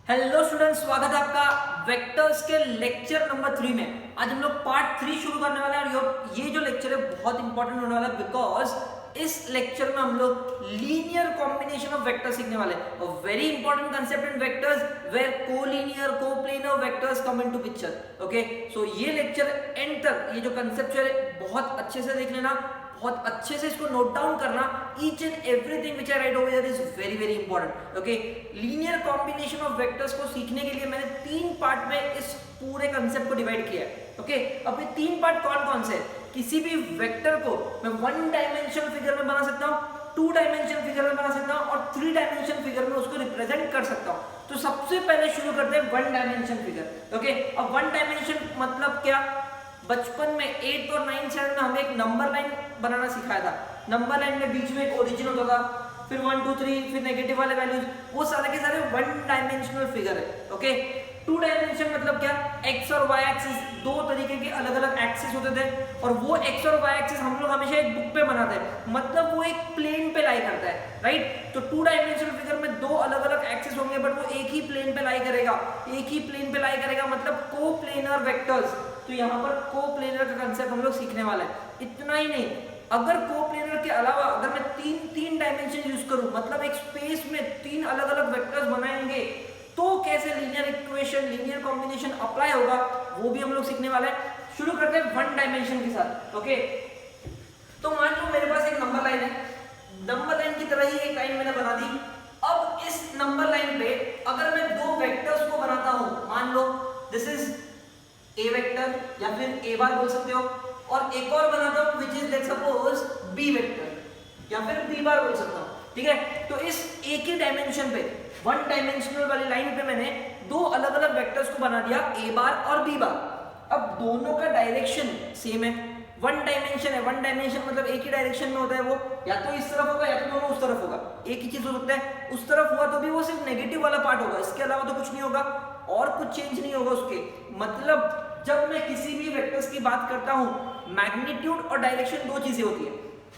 Hello students, स्वागत है आपका वेक्टर्स के लेक्चर नंबर 3 में। आज हम लोग पार्ट 3 शुरू करने वाले हैं और ये जो लेक्चर है बहुत इंपॉर्टेंट होने वाला है बिकॉज इस लेक्चर में हम लोग लीनियर कॉम्बिनेशन ऑफ वेक्टर्स सीखने वाले हैं और very important concept in vectors where collinear coplanar vectors come into picture. Okay, so ये लेक्चर एंड तक ये जो कंसेप्ट है बहुत अच्छे से देख लेना, बहुत अच्छे से इसको नोट डाउन करना। Each and everything which I write over here is very very important. Okay, linear combination of vectors को सीखने के लिए मैंने 3 पार्ट में इस पूरे कंसेप्ट को डिवाइड किया है। ओके, अब ये 3 पार्ट कौन कौन से? किसी भी वेक्टर को मैं 1 डायमेंशनल फिगर में बना सकता हूँ, 2 डायमेंशनल फिगर में बना सकता हूँ और 3 डायमेंशनल फिगर में उसको रिप्रेजेंट कर सकता हूँ। तो सबसे पहले शुरू करते हैं 1 डायमेंशन फिगर। ओके, अब 1 डायमेंशन मतलब क्या? बचपन में 8 और 9 स्टैंडर्ड में हमें एक नंबर लाइन बनाना सिखाया था। नंबर लाइन में बीच में एक ओरिजिन होता था, फिर 1 2 3, फिर नेगेटिव वाले वैल्यूज, वो सारे के सारे 1 डायमेंशनल फिगर है। ओके, 2 डायमेंशन मतलब क्या? एक्स और वाई एक्सिस, 2 तरीके के अलग अलग एक्सिस होते थे और वो एक्स और वाई एक्सिस हम लोग हमेशा एक बुक पे बनाते हैं, मतलब वो एक प्लेन पे लाई करता है, राइट? तो 2 डायमेंशनल फिगर में 2 अलग अलग एक्सिस होंगे बट वो एक ही प्लेन पे लाई करेगा, एक ही प्लेन पे लाई करेगा, मतलब कोप्लेनर वेक्टर्स। तो यहाँ पर कोप्लेनर का कंसेप्ट हम लोग सीखने वाले हैं। इतना ही नहीं, अगर कोप्लेनर के अलावा अगर मैं तीन डायमेंशन यूज करूं, मतलब एक स्पेस में 3 अलग अलग वेक्टर्स बनाएंगे तो कैसे linear equation, linear combination apply होगा, वो भी हम लोग सीखने वाले हैं। शुरू करते हैं 1 डायमेंशन के साथ। ओके, तो मान लो मेरे पास एक नंबर लाइन है, नंबर लाइन की तरह ही एक लाइन मैंने बना दी। अब इस नंबर लाइन पे अगर मैं 2 वेक्टर्स को बनाता हूं, मान लो दिस इज ए वेक्टर या फिर ए बार बोल सकते हो, और एक और बनाता हूं which is let's suppose B vector या फिर बी बार बोल सकता हूं। ठीक है, तो इस एक ही डायमेंशन पे 1 डायमेंशनल वाली लाइन पे मैंने 2 अलग अलग वेक्टर्स को बना दिया, ए बार और बी बार। अब दोनों का डायरेक्शन सेम है, 1 डायमेंशन है। 1 डायमेंशन मतलब एक ही डायरेक्शन में होता है, वो या तो इस तरफ होगा या तो दोनों उस तरफ होगा। एक ही चीज हो सकता है, उस तरफ हुआ तो भी वो सिर्फ नेगेटिव वाला पार्ट होगा, इसके अलावा तो कुछ नहीं होगा और कुछ चेंज नहीं होगा उसके। मतलब जब मैं किसी भी वेक्टर्स की बात करता हूं, मैग्नीट्यूड और डायरेक्शन 2 चीजें होती है।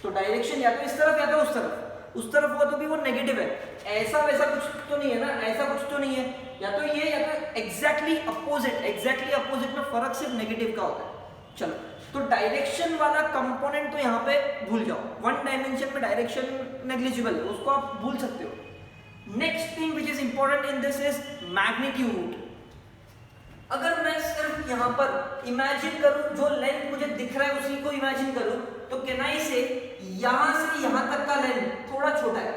तो डायरेक्शन या तो इस तरफ या तो उस तरफ, उस तरफ हुआ तो भी वो नेगेटिव है, ऐसा वैसा कुछ तो नहीं है ना, ऐसा कुछ तो नहीं है, या तो ये या तो एग्जैक्टली अपोजिट में फर्क सिर्फ नेगेटिव का होता है। चलो, तो डायरेक्शन वाला कंपोनेंट तो यहाँ पे भूल जाओ, 1 डायमेंशन में डायरेक्शन नेग्लिजिबल है, उसको आप भूल सकते हो। Next thing which is important in this is magnitude. अगर मैं सिर्फ यहाँ पर इमेजिन करूं, जो लेंथ मुझे दिख रहा है उसी को इमेजिन करूं, तो कैन आई से यहां से यहां तक का लेंथ थोड़ा छोटा है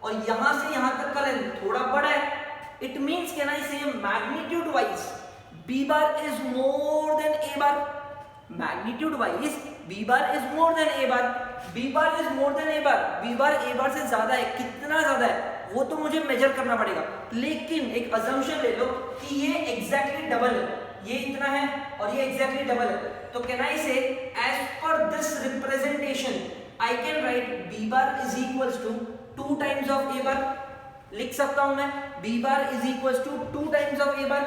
और यहां से यहां तक का लेंथ थोड़ा बड़ा है। It means can I say magnitude wise B bar is more than A bar, magnitude wise B bar is more than A bar, B bar is more than A bar, B bar A bar से ज्यादा है। कितना ज्यादा है वो तो मुझे major करना पड़ेगा, लेकिन एक अजम्पशन ले लो कि ये एग्जैक्टली डबल है, ये इतना है और ये एग्जैक्टली डबल है। तो can I say as per this representation I can write B bar is equals to 2 times of A bar. लिख सकता हूं मैं B bar is equals to 2 times of A bar.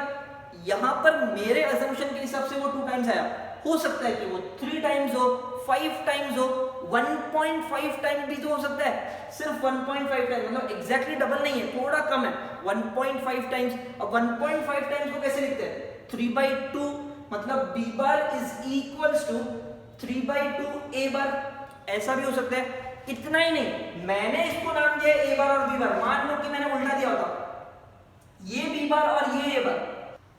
यहां पर मेरे अजम्पशन के हिसाब से वो 2 टाइम्स आया, हो सकता है कि वो 3 टाइम्स हो, 5 टाइम्स हो, 1.5 टाइम्स भी तो हो सकता है। सिर्फ 1.5 टाइम्स मतलब एग्जैक्टली डबल नहीं है, थोड़ा कम है, 1.5 टाइम्स। अब 1.5 टाइम्स को कैसे लिखते हैं? 3/2, मतलब b bar is equals to 3/2 a bar, ऐसा भी हो सकता है। इतना ही नहीं, मैंने इसको नाम दिया a बार और b बार। मान लो कि मैंने उल्टा दिया होता, ये b बार और ये a बार,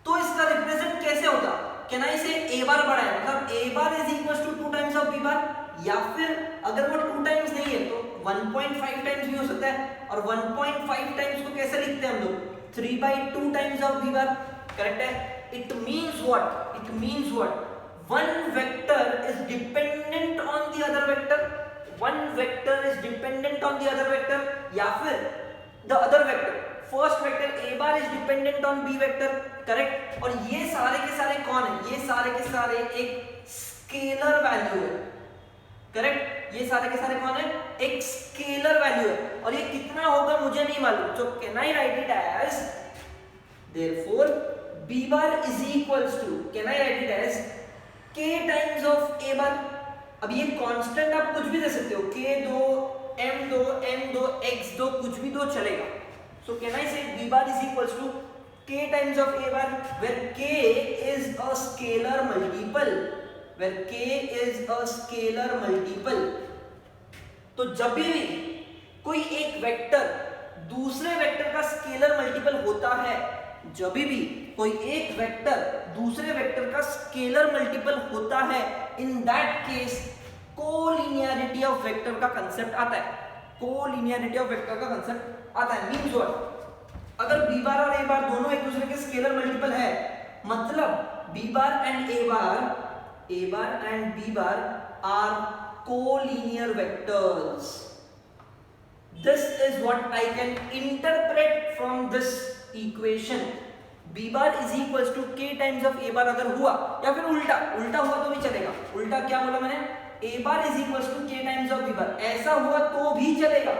तो इसका रिप्रेजेंट कैसे होता? कैन आई से a बार बड़ा है, मतलब a bar is equals to 2 times of b bar, या फिर अगर वो 2 टाइम्स नहीं है तो 1.5 टाइम्स भी हो सकता है। और 1.5 टाइम्स को कैसे लिखते हैं हम लोग? 3/2 times of b bar, correct है। It means what? It means what? one vector is dependent on the other vector, one vector is dependent on the other vector, या फिर the other vector, first vector a bar is dependent on b vector, correct. और ये सारे के सारे कौन है? ये सारे के सारे एक स्केलर वैल्यू है, करेक्ट। ये सारे के सारे कौन है? एक स्केलर वैल्यू है, और ये कितना होगा मुझे नहीं मालूम। So can I write it as therefore b bar is equals to, can I write it as k times of a bar। अब ये कांस्टेंट आप कुछ भी दे सकते हो, k दो, m दो, n दो, x दो, कुछ भी दो चलेगा। So can I say b bar is equals to k times of a bar where k is a scalar multiple, where k is a scalar multiple। तो जब भी कोई एक वेक्टर दूसरे वेक्टर का स्केलर मल्टीपल होता है, जब भी कोई एक वेक्टर दूसरे वेक्टर का स्केलर मल्टीपल होता है, इन that case collinearity of vector का कंसेप्ट आता है। कोलिनियरिटी ऑफ वेक्टर का कंसेप्ट आता है मींस व्हाट, अगर b बार और a बार दोनों एक दूसरे के स्केलर मल्टीपल है, मतलब b bar and a bar and b bar are collinear vectors. This is what I can interpret from this equation. b bar is equals to k times of a bar अगर हुआ, या फिर उल्टा हुआ तो भी चलेगा। उल्टा क्या बोला मैंने, a bar is equals to k times of b bar, ऐसा हुआ तो भी चलेगा।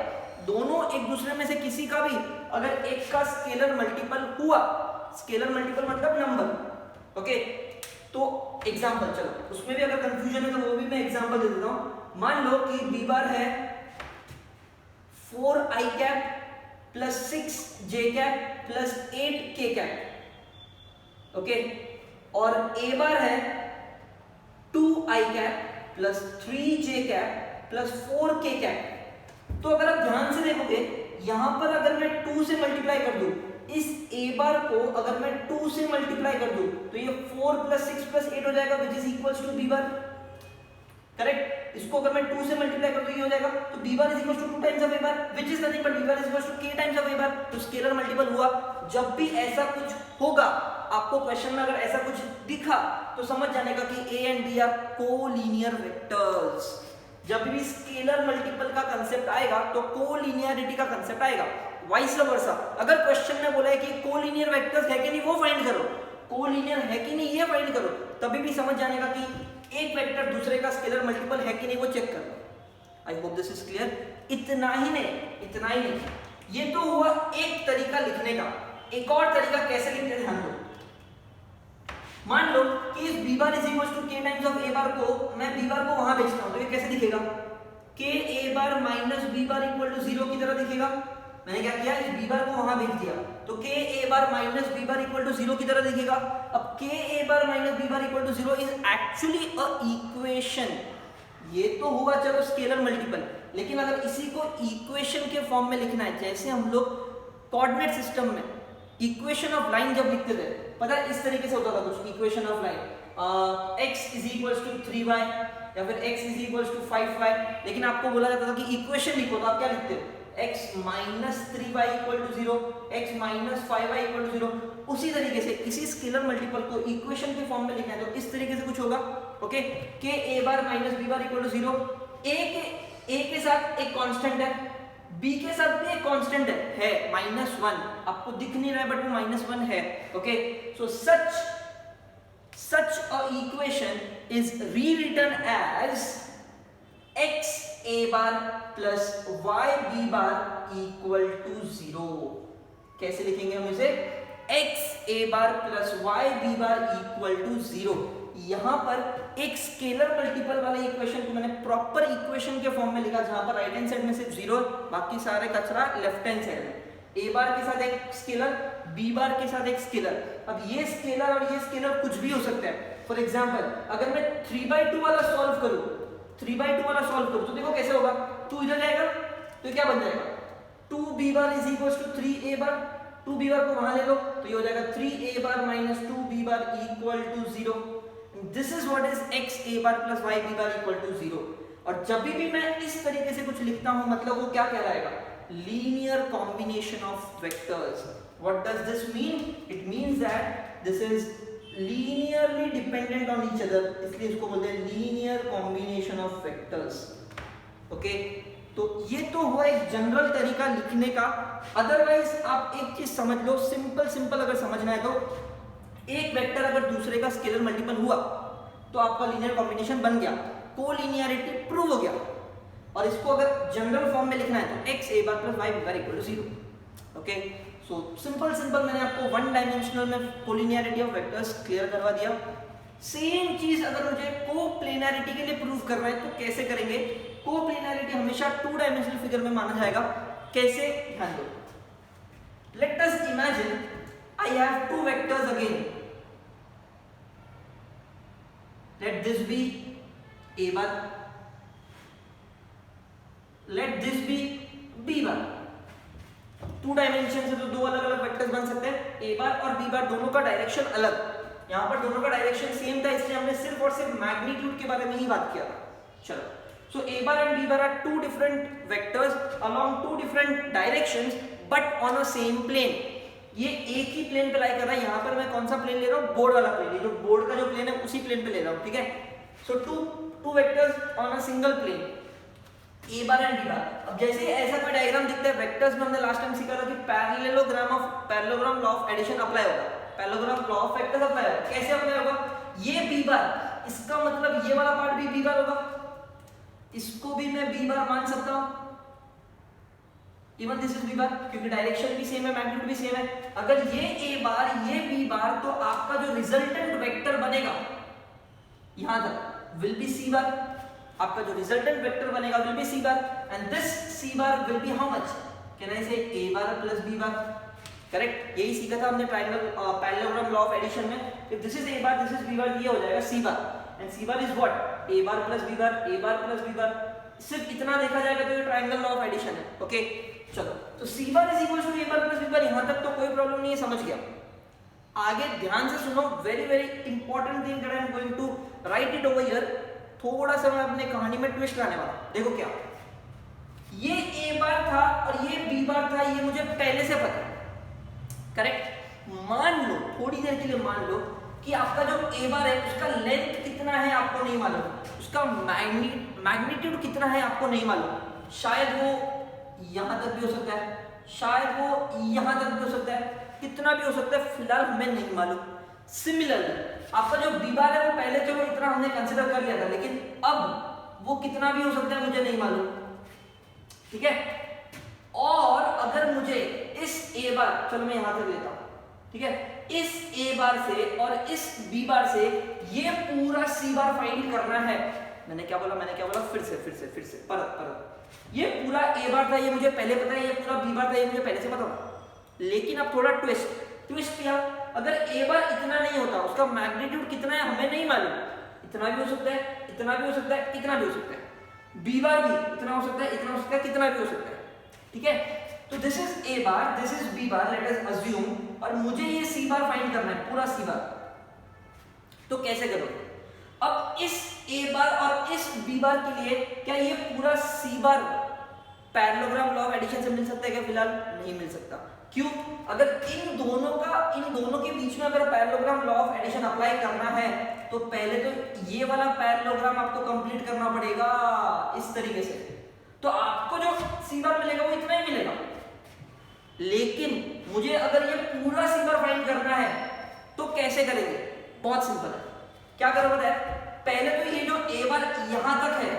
दोनों एक दूसरे में से किसी का भी अगर एक का स्केलर मल्टीपल हुआ, स्केलर मल्टीपल मतलब नंबर, ओके। तो एग्जांपल, चलो उसमें भी अगर कंफ्यूजन है तो वो भी मैं एग्जांपल दे देता हूं। मान लो कि b बार है 4i cap plus 6j cap plus 8k cap, okay, और a बार है 2i cap plus 3j cap plus 4k cap. तो अगर आप ध्यान से देखोगे, यहां पर अगर मैं 2 से मल्टीप्लाई कर दूं, इस a बार को अगर मैं 2 से मल्टीप्लाई कर दूं तो ये 4 प्लस 6 प्लस 8 हो जाएगा which is equals to b bar, correct. इसको अगर मैं 2 से मल्टीप्लाई कर दूं ये हो जाएगा, तो b bar is equals to 2 times of a bar which is nothing but b bar is equals to k times of a bar. तो स्केलर मल्टीपल हुआ। जब भी ऐसा कुछ होगा, आपको क्वेश्चन में अगर ऐसा कुछ दिखा तो समझ जाने का कि a and b are collinear vectors. जब भी स्केलर मल्टीपल का कंसेप्ट आएगा तो कोलिनियरिटी का कंसेप्ट आएगा। वाइस वर्सा, अगर क्वेश्चन में बोला है कि कोलिनियर वेक्टर्स है कि नहीं वो फाइंड करो, कोलिनियर है कि नहीं ये फाइंड करो, तभी भी समझ जाने का कि एक वेक्टर दूसरे का स्केलर मल्टीपल है कि नहीं वो चेक करो। I hope this is clear. इतना ही नहीं, ये तो हुआ एक तरीका लिखने का। एक और तरीका कैसे लिखते हैं ध्यान दो। मान लो कि इस b bar is equal to k times of a bar को मैं b बार को वहां भेजता हूं, तो ये कैसे दिखेगा, k a bar minus b bar equal to 0 की तरह दिखेगा। मैंने क्या किया, इस b बार को वहां भेज दिया, तो k a bar minus b bar equal to 0 की तरह दिखेगा। अब k a bar minus b bar equal to 0 is actually a equation. ये तो हुआ चलो स्केलर मल्टीपल, लेकिन अगर इसी को इक्वेशन के फॉर्म में लिखना है, जैसे हम लोग कोऑर्डिनेट सिस्टम में इक्वेशन ऑफ लाइन जब लिखते थे, पता है इस तरीके से होता था कुछ, equation of line x is equals to 3y या फिर x is equals to 5y, लेकिन आपको बोला जाता था कि इक्वेशन लिखो, तो आप क्या लिखते हो, x minus 3y equal to 0, x minus 5y equal to 0। उसी तरीके से इसी स्केलर मल्टीपल को इक्वेशन के फॉर्म में लिखना है तो इस तरीके से कुछ होगा, okay. k a bar minus b bar equal to 0, a के साथ एक कांस्टेंट है, b के साथ भी एक कांस्टेंट है -1, आपको दिख नहीं रहा है बट वो -1 है, okay. So such a equation is rewritten as x a bar plus y b bar equal to 0। कैसे लिखेंगे हम इसे, x a bar plus y b bar equal to 0। यहां पर एक स्केलर मल्टीपल वाले इक्वेशन को मैंने प्रॉपर इक्वेशन के फॉर्म में लिखा, जहां पर राइट हैंड साइड में सिर्फ 0, बाकी सारे कचरा लेफ्ट हैंड साइड में। a बार के साथ एक स्केलर, b बार के साथ एक स्केलर। अब ये स्केलर और ये स्केलर कुछ भी हो सकता है। फॉर एग्जांपल अगर मैं 3/2 वाला सॉल्व करूं, 3/2 वाला सॉल्व करूं तो देखो कैसे होगा, 2 इधर जाएगा तो क्या बन जाएगा, 2b bar is equals to 3a bar, 2b bar को वहां ले लो तो ये हो जाएगा 3a bar minus 2b bar equal to 0। This is what is x a bar plus y b bar equal to 0। और जब भी मैं इस तरीके से कुछ लिखता हूं मतलब वो क्या कहलाएगा, linear combination of vectors. What does this mean, it means that this is linearly dependent on each other, इसलिए इसको बोलते हैं linear combination of vectors, okay. तो ये तो हुआ एक जनरल तरीका लिखने का। अदरवाइज आप एक चीज समझ लो, सिंपल अगर समझना है तो एक वेक्टर अगर दूसरे का स्केलर मल्टीपल हुआ तो आपका लीनियर कॉम्बिनेशन बन गया, कोलिनियरिटी प्रूव हो गया। और इसको अगर जनरल फॉर्म में लिखना है तो x a bar plus y b bar equal to 0, okay. So simple मैंने आपको वन डायमेंशनल में कोलिनियरिटी ऑफ वेक्टर्स क्लियर करवा दिया। सेम चीज अगर मुझे कोप्लेनरिटी के लिए प्रूव करना है तो कैसे करेंगे, कोप्लेनरिटी हमेशा 2 डायमेंशनल फिगर में माना जाएगा। कैसे, ध्यान दो। Let us imagine I have two vectors again. Let this be a bar, let this be b bar. Two dimension से तो दो अलग अलग वेक्टर्स बन सकते हैं, ए बार और बी बार, दोनों का डायरेक्शन अलग। यहाँ पर दोनों का डायरेक्शन सेम था, इसलिए हमने सिर्फ और सिर्फ मैग्नीट्यूड के बारे में ही बात किया था। चलो, so A bar and B bar are two different vectors along two different directions but on a same plane. ये एक ही प्लेन पे लाई कर रहा है। यहाँ पर मैं कौन सा प्लेन ले रहा हूँ? बोर्ड वाला प्लेन। ये जो बोर्ड का जो प्लेन है उसी प्लेन पे ले रहा हूँ, ठीक है। So two vectors on a single plane, A bar and B bar. अब जैसे ऐसा कोई डायग्राम दिखता है वेक्टर्स में, हमने लास्ट टाइम सीखा था कि parallelogram law of addition apply होगा, parallelogram law of vectors apply होगा। कैसे अप्लाई होगा? ये बी बार, इसका मतलब ये वाला पार्ट भी बी बार होगा, इसको भी मैं बी बार मान सकता हूं, even this is B bar, क्योंकि डायरेक्शन भी सेम है, मैग्नीट्यूड भी सेम है। अगर ये ए बार ये बी बार, तो आपका जो रिजल्टेंट वेक्टर बनेगा यहां तक विल बी सी बार। आपका जो रिजल्टेंट वेक्टर बनेगा will be C bar, and this C bar will be how much? Can I say A bar plus B bar? Correct, यही सीखा था हमने पैरेललोग्राम लॉ ऑफ एडिशन में। If this is A bar, this is B bar, ये हो जाएगा C bar, and C bar is what? A bar plus B bar, A bar plus B bar. सिर्फ इतना देखा जाएगा तो ये ट्रायंगल लॉ ऑफ एडिशन है। ओके, चलो, तो C bar is equal to A bar plus B bar. यहां तक तो कोई प्रॉब्लम नहीं है, समझ गया। आगे ध्यान से सुनो, very very important thing that I am going to write it over here. थोड़ा सा मैं अपने कहानी में ट्विस्ट लाने वाला। देखो क्या, ये ए बार था और ये बी बार था, ये मुझे पहले से पता है, करेक्ट। मान लो, थोड़ी देर के लिए मान लो कि आपका जो ए बार है उसका लेंथ कितना है आपको नहीं मालूम, उसका मैग्नीट्यूड कितना है आपको नहीं मालूम। शायद वो यहां तक भी हो सकता है, शायद वो यहां तक भी हो सकता है, कितना भी हो सकता है, फिलहाल हमें नहीं मालूम। सिमिलरली आपका जो बी बार है वो पहले चलो इतना हमने कंसिडर कर लिया था, लेकिन अब वो कितना भी हो सकता है मुझे नहीं मालूम, ठीक है। और अगर मुझे इस ए बार, चलो मैं यहां तक लेता हूं, ठीक है, इस ए बार से और इस बी बार से ये पूरा सी बार फाइंड करना है। मैंने क्या बोला? फिर से परत। ये पूरा ए बार था, ये मुझे पहले पता है, ये पूरा बी बार था, ये मुझे पहले से पता था। लेकिन अब थोड़ा ट्विस्ट किया। अगर ए बार इतना नहीं होता, उसका मैग्नीट्यूड कितना है हमें नहीं मालूम, इतना भी हो सकता है, इतना भी हो सकता है, इतना भी हो सकता है। बी बार भी इतना हो सकता है, इतना हो सकता है, कितना भी हो सकता है, ठीक है। तो this is A bar, this is B bar, let us assume, और मुझे ये सी बार फाइंड करना है, पूरा सी बार। तो कैसे करोगे? अब इस ए बार और इस बी बार के लिए क्या ये पूरा सी बार पैरेललोग्राम लॉ ऑफ एडिशन से मिल सकता है क्या? फिलहाल नहीं मिल सकता। क्यों? अगर इन दोनों के बीच में अगर parallelogram law of addition apply करना है तो पहले तो ये वाला पैरेललोग्राम आपको कंप्लीट करना पड़ेगा इस तरीके से। तो आपको जो सी बार मिलेगा वो इतना ही मिलेगा, लेकिन मुझे अगर ये पूरा सी बार फाइंड करना है तो कैसे करेंगे? बहुत सिंपल है। क्या करो पता है? पहले तो ये जो ए बार यहां तक है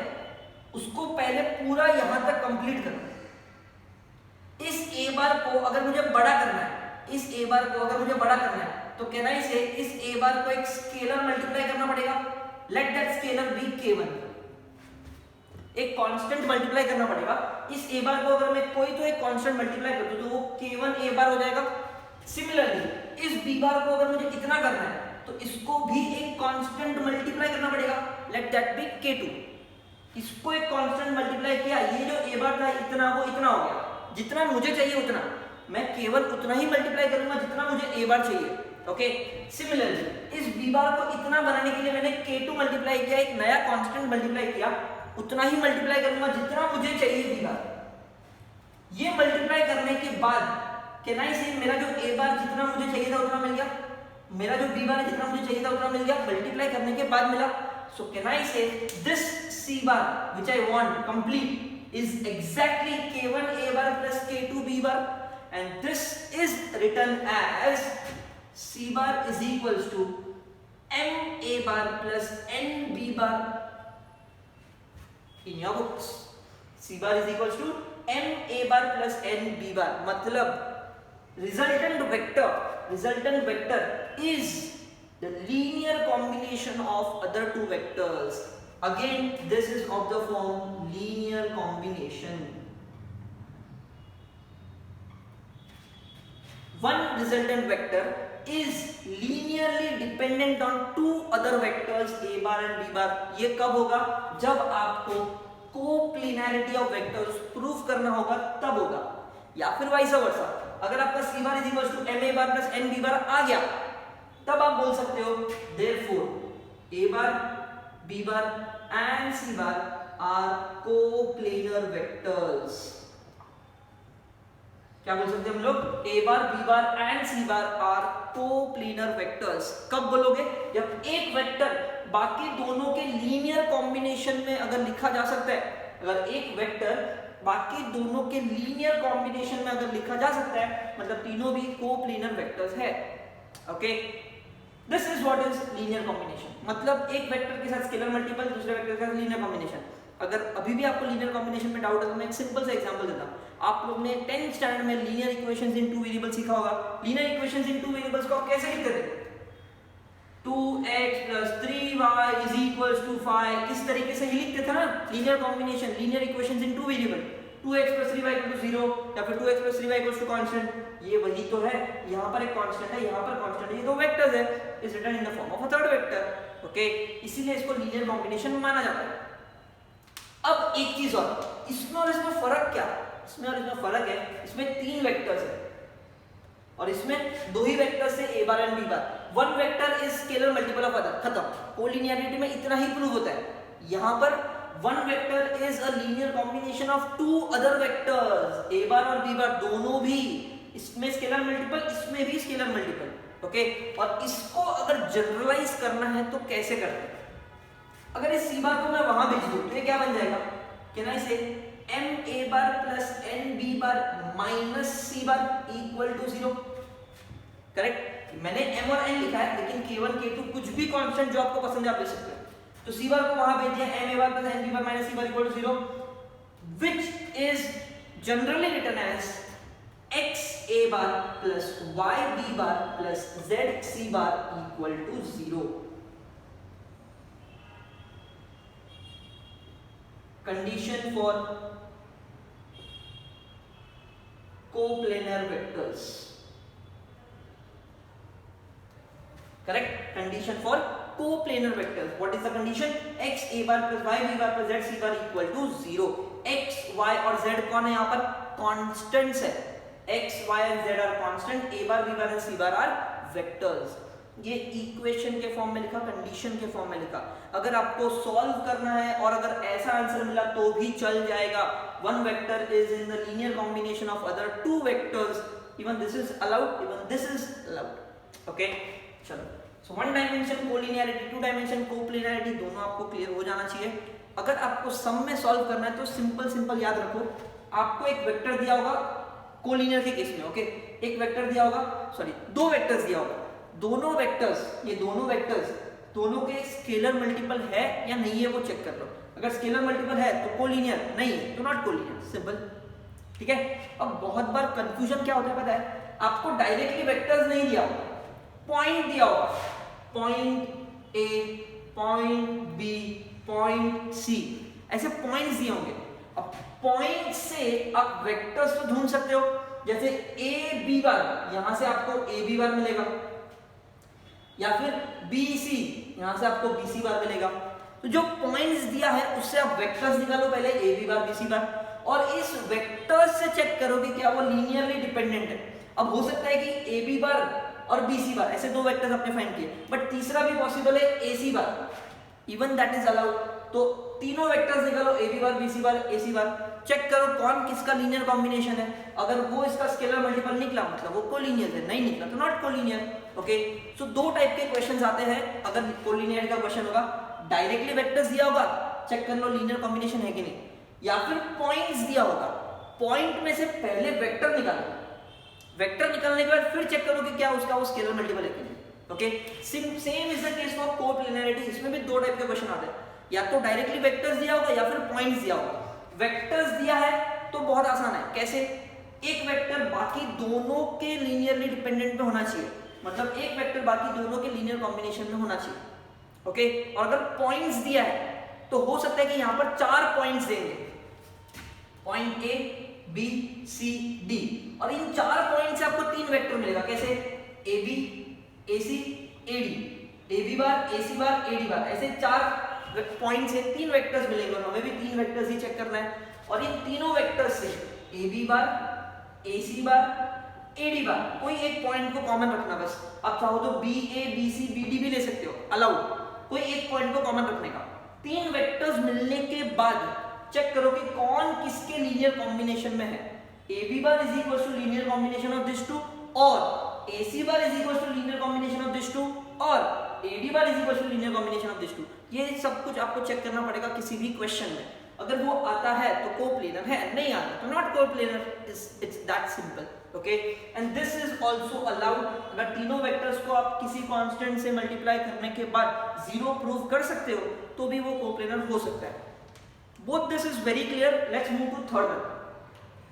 उसको पहले पूरा यहां तक कंप्लीट करना है। इस ए बार को अगर मुझे बड़ा करना है, इस ए बार को अगर मुझे बड़ा करना है तो कहना ही से इस ए बार को एक स्केलर मल्टीप्लाई करना पड़ेगा। Let that scalar B k1, एक कांस्टेंट मल्टीप्लाई करना पड़ेगा। इस ए बार को अगर मैं कोई तो एक कांस्टेंट मल्टीप्लाई कर दूं तो वो k1 ए बार हो जाएगा। सिमिलरली इस बी बार को अगर मुझे इतना करना है तो इसको भी एक कांस्टेंट मल्टीप्लाई करना पड़ेगा। Let that B k2। इसको एक कांस्टेंट मल्टीप्लाई किया, ये जो ए बार था इतना, वो इतना हो गया। जितना मुझे चाहिए उतना, मैं केवल उतना ही मल्टीप्लाई करूंगा जितना मुझे ए बार चाहिए। ओके, सिमिलरली इस बी बार को इतना बनाने के लिए मैंने k2 मल्टीप्लाई किया, एक नया कांस्टेंट मल्टीप्लाई किया, उतना ही मल्टीप्लाई करूंगा जितना मुझे चाहिए बी बार। ये मल्टीप्लाई करने के बाद कैन आई से मेरा जो ए बार जितना मुझे चाहिए था उतना मिल गया, मेरा जो बी बार जितना मुझे चाहिए था उतना मिल गया, मल्टीप्लाई करने के बाद मिला। सो can I say this C bar which I want complete is exactly k1 a bar plus k2 b bar, and this is written as c bar is equals to m a bar plus n b bar in your books. c bar is equals to m a bar plus n b bar, मतलब resultant vector is the linear combination of other two vectors. Again, this is of the form linear combination. one resultant vector is linearly dependent on two other vectors a bar and b bar. ये कब होगा? जब आपको कोप्लिनैरिटी of vectors proof करना होगा तब होगा, या फिर वाइस वर्सा। अगर आपका c bar is equals to m a bar plus n b bar आ गया तब आप बोल सकते हो therefore a bar b bar and c bar are coplanar vectors। क्या बोल सकते हैं हम लोग? a bar b bar and c bar are coplanar vectors। कब बोलोगे? जब एक वेक्टर बाकी दोनों के लीनियर कॉम्बिनेशन में अगर लिखा जा सकता है, अगर एक वेक्टर बाकी दोनों के लीनियर कॉम्बिनेशन में अगर लिखा जा सकता है मतलब तीनों भी कोप्लेनर वेक्टर्स है। Okay, this is what is linear combination. मतलब एक वेक्टर के साथ स्केलर मल्टीपल, दूसरे वेक्टर के साथ लीनियर कॉम्बिनेशन। अगर अभी भी आपको लीनियर कॉम्बिनेशन में डाउट है तो मैं एक सिंपल सा एग्जांपल देता हूं। आप लोग ने 10th स्टैंडर्ड में लीनियर इक्वेशंस इन टू वेरिएबल्स सीखा होगा। लीनियर इक्वेशंस इन टू वेरिएबल्स को आप कैसे लिखते थे? 2x plus 3y is equals to 5, इस तरीके से ही लिखते थे ना linear combination, linear equations in two variable. 2x plus 3y equal to 0 या फिर 2x plus 3y equals to constant। ये वही तो है, यहाँ पर एक कांस्टेंट है, यहाँ पर कांस्टेंट है, ये दो वेक्टर्स है, is written in the form of a third vector. Okay, इसीलिए इसको लीनियर कॉम्बिनेशन माना जाता है। अब एक चीज और, इसमें और इसमें फर्क क्या? इसमें और इसमें फर्क है, इसमें तीन वेक्टर्स है और इसमें दो ही वेक्टर्स है a bar and b bar. One vector is scalar multiple of other, खत्म। कोलिनियरिटी में इतना ही प्रूव होता है। यहाँ पर one vector is a linear combination of two other vectors a bar और b बार, दोनों भी इसमें स्केलर मल्टीपल, इसमें भी स्केलर मल्टीपल। ओके, और इसको अगर जनरलाइज करना है तो कैसे करते हैं? अगर इस c बार को मैं वहां भेज दूं तो ये क्या बन जाएगा? Can I say m a bar plus n b bar minus c bar equal to 0। Correct, मैंने m और n लिखा है लेकिन k1 k2 कुछ भी कांस्टेंट जो आपको पसंद है आप ले सकते हैं। तो c बार को वहां भेज दिया, m a bar plus n b bar minus c bar equal to 0, which is generally written as x a bar plus y b bar plus z c bar equal to 0। Condition for coplanar vectors, correct? Condition for coplanar vectors, what is the condition? x a bar plus y b bar plus z c bar equal to 0। x y और z कौन है? यहाँ पर constants है। x y and z are constant, a bar b bar and c bar are vectors। ये equation के form में लिखा, कंडीशन के फॉर्म में लिखा। अगर आपको सॉल्व करना है और अगर ऐसा आंसर मिला तो भी चल जाएगा। One vector is in the linear combination of other two vectors, even this is allowed, even this is allowed. Okay, चलो। So one dimension collinearity, two dimension coplanarity, दोनों आपको क्लियर हो जाना चाहिए। अगर आपको सम में सॉल्व करना है तो सिंपल याद रखो, आपको एक वेक्टर दिया होगा कोलिनियर के केस में। ओके, एक वेक्टर दिया होगा, सॉरी दो वेक्टर्स दिया होगा, दोनों वेक्टर्स, ये दोनों वेक्टर्स दोनों के स्केलर मल्टीपल है या नहीं है वो चेक कर लो। अगर स्केलर मल्टीपल है तो कोलिनियर, नहीं है तो नॉट कोलिनियर, सिंपल। ठीक है। अब बहुत बार कंफ्यूजन क्या होता है पता है? आपको डायरेक्टली वेक्टर्स नहीं दिया होगा, पॉइंट दिया होगा, point A, point B, point C, ऐसे पॉइंट्स दिए होंगे। अब पॉइंट से आप वेक्टर्स तो ढूंढ सकते हो, जैसे ए बी बार, यहां से आपको ए बी बार मिलेगा, या फिर बी सी, यहां से आपको बी सी बार मिलेगा। तो जो पॉइंट्स दिया है उससे आप वेक्टर्स निकालो पहले, ए बी बार बी सी बार, और इस वेक्टर्स से चेक करो कि क्या वो लीनियरली डिपेंडेंट है। अब हो सकता है कि ए बी बार और बी सी बार, ऐसे दो वेक्टर्स आपने फाइंड किए, बट तीसरा भी पॉसिबल है A C bar, even that is allowed. तो तीनों वेक्टर्स निकालो, A B bar B C bar A C bar, check करो कौन किसका लीनियर कॉम्बिनेशन है। अगर वो इसका स्केलर मल्टीपल निकला मतलब वो कोलिनियर है, नहीं निकला तो नॉट कोलिनियर। ओके, सो दो टाइप के क्वेश्चंस आते हैं अगर कोलिनियर का क्वेश्चन होगा। डायरेक्टली वेक्टर्स दिया होगा, चेक कर लो लीनियर कॉम्बिनेशन है कि नहीं, या फिर पॉइंट्स दिया होगा, पॉइंट में से पहले वेक्टर निकालो, वेक्टर निकालने के बाद फिर चेक करो कि क्या उसका वो स्केलर मल्टीपल है कि नहीं। Okay, same is the case for coplanarity. इसमें भी दो टाइप के क्वेश्चन आते हैं, या तो डायरेक्टली वेक्टर्स दिया होगा या फिर पॉइंट्स दिया होगा। वेक्टर्स दिया है तो बहुत आसान है, कैसे? एक वेक्टर बाकी दोनों के लीनियरली डिपेंडेंट पे होना चाहिए, मतलब एक वेक्टर बाकी दोनों के लीनियर कॉम्बिनेशन में होना चाहिए। ओके, और अगर पॉइंट्स दिया है तो हो सकता है कि यहां पर 4 पॉइंट्स देंगे, point A B C D, और इन 4 पॉइंट से आपको 3 वेक्टर मिलेगा। कैसे? A B A C A D, A B bar A C bar A D bar, ऐसे 4 पॉइंट से 3 वेक्टर्स मिलेंगे और हमें भी 3 वेक्टर्स ही चेक करना है। और इन तीनों वेक्टर्स से ए B bar A C bar A D बार कोई एक पॉइंट को कॉमन रखना बस। आप चाहो तो B A B C B D भी ले सकते हो, अलाउड, कोई एक पॉइंट को कॉमन रखने का। 3 वेक्टर्स मिलने के बाद चेक करो कि कौन किसके लीनियर कॉम्बिनेशन में है। A B bar is equal to linear combination of this two, और A C bar is equal to linear combination of this two, और A D bar is equal to linear combination of this two. ये सब कुछ आपको check करना पड़ेगा किसी भी क्वेश्चन में। अगर वो आता है तो कोप्लेनर है, नहीं आता तो not coplanar, it's that simple. Okay, and this is also allowed. अगर तीनों वेक्टर्स को आप किसी कांस्टेंट से मल्टीप्लाई करने के बाद 0 प्रूव कर सकते हो तो भी वो कोप्लेनर हो सकता है। Both this is very clear. Let's move to third one,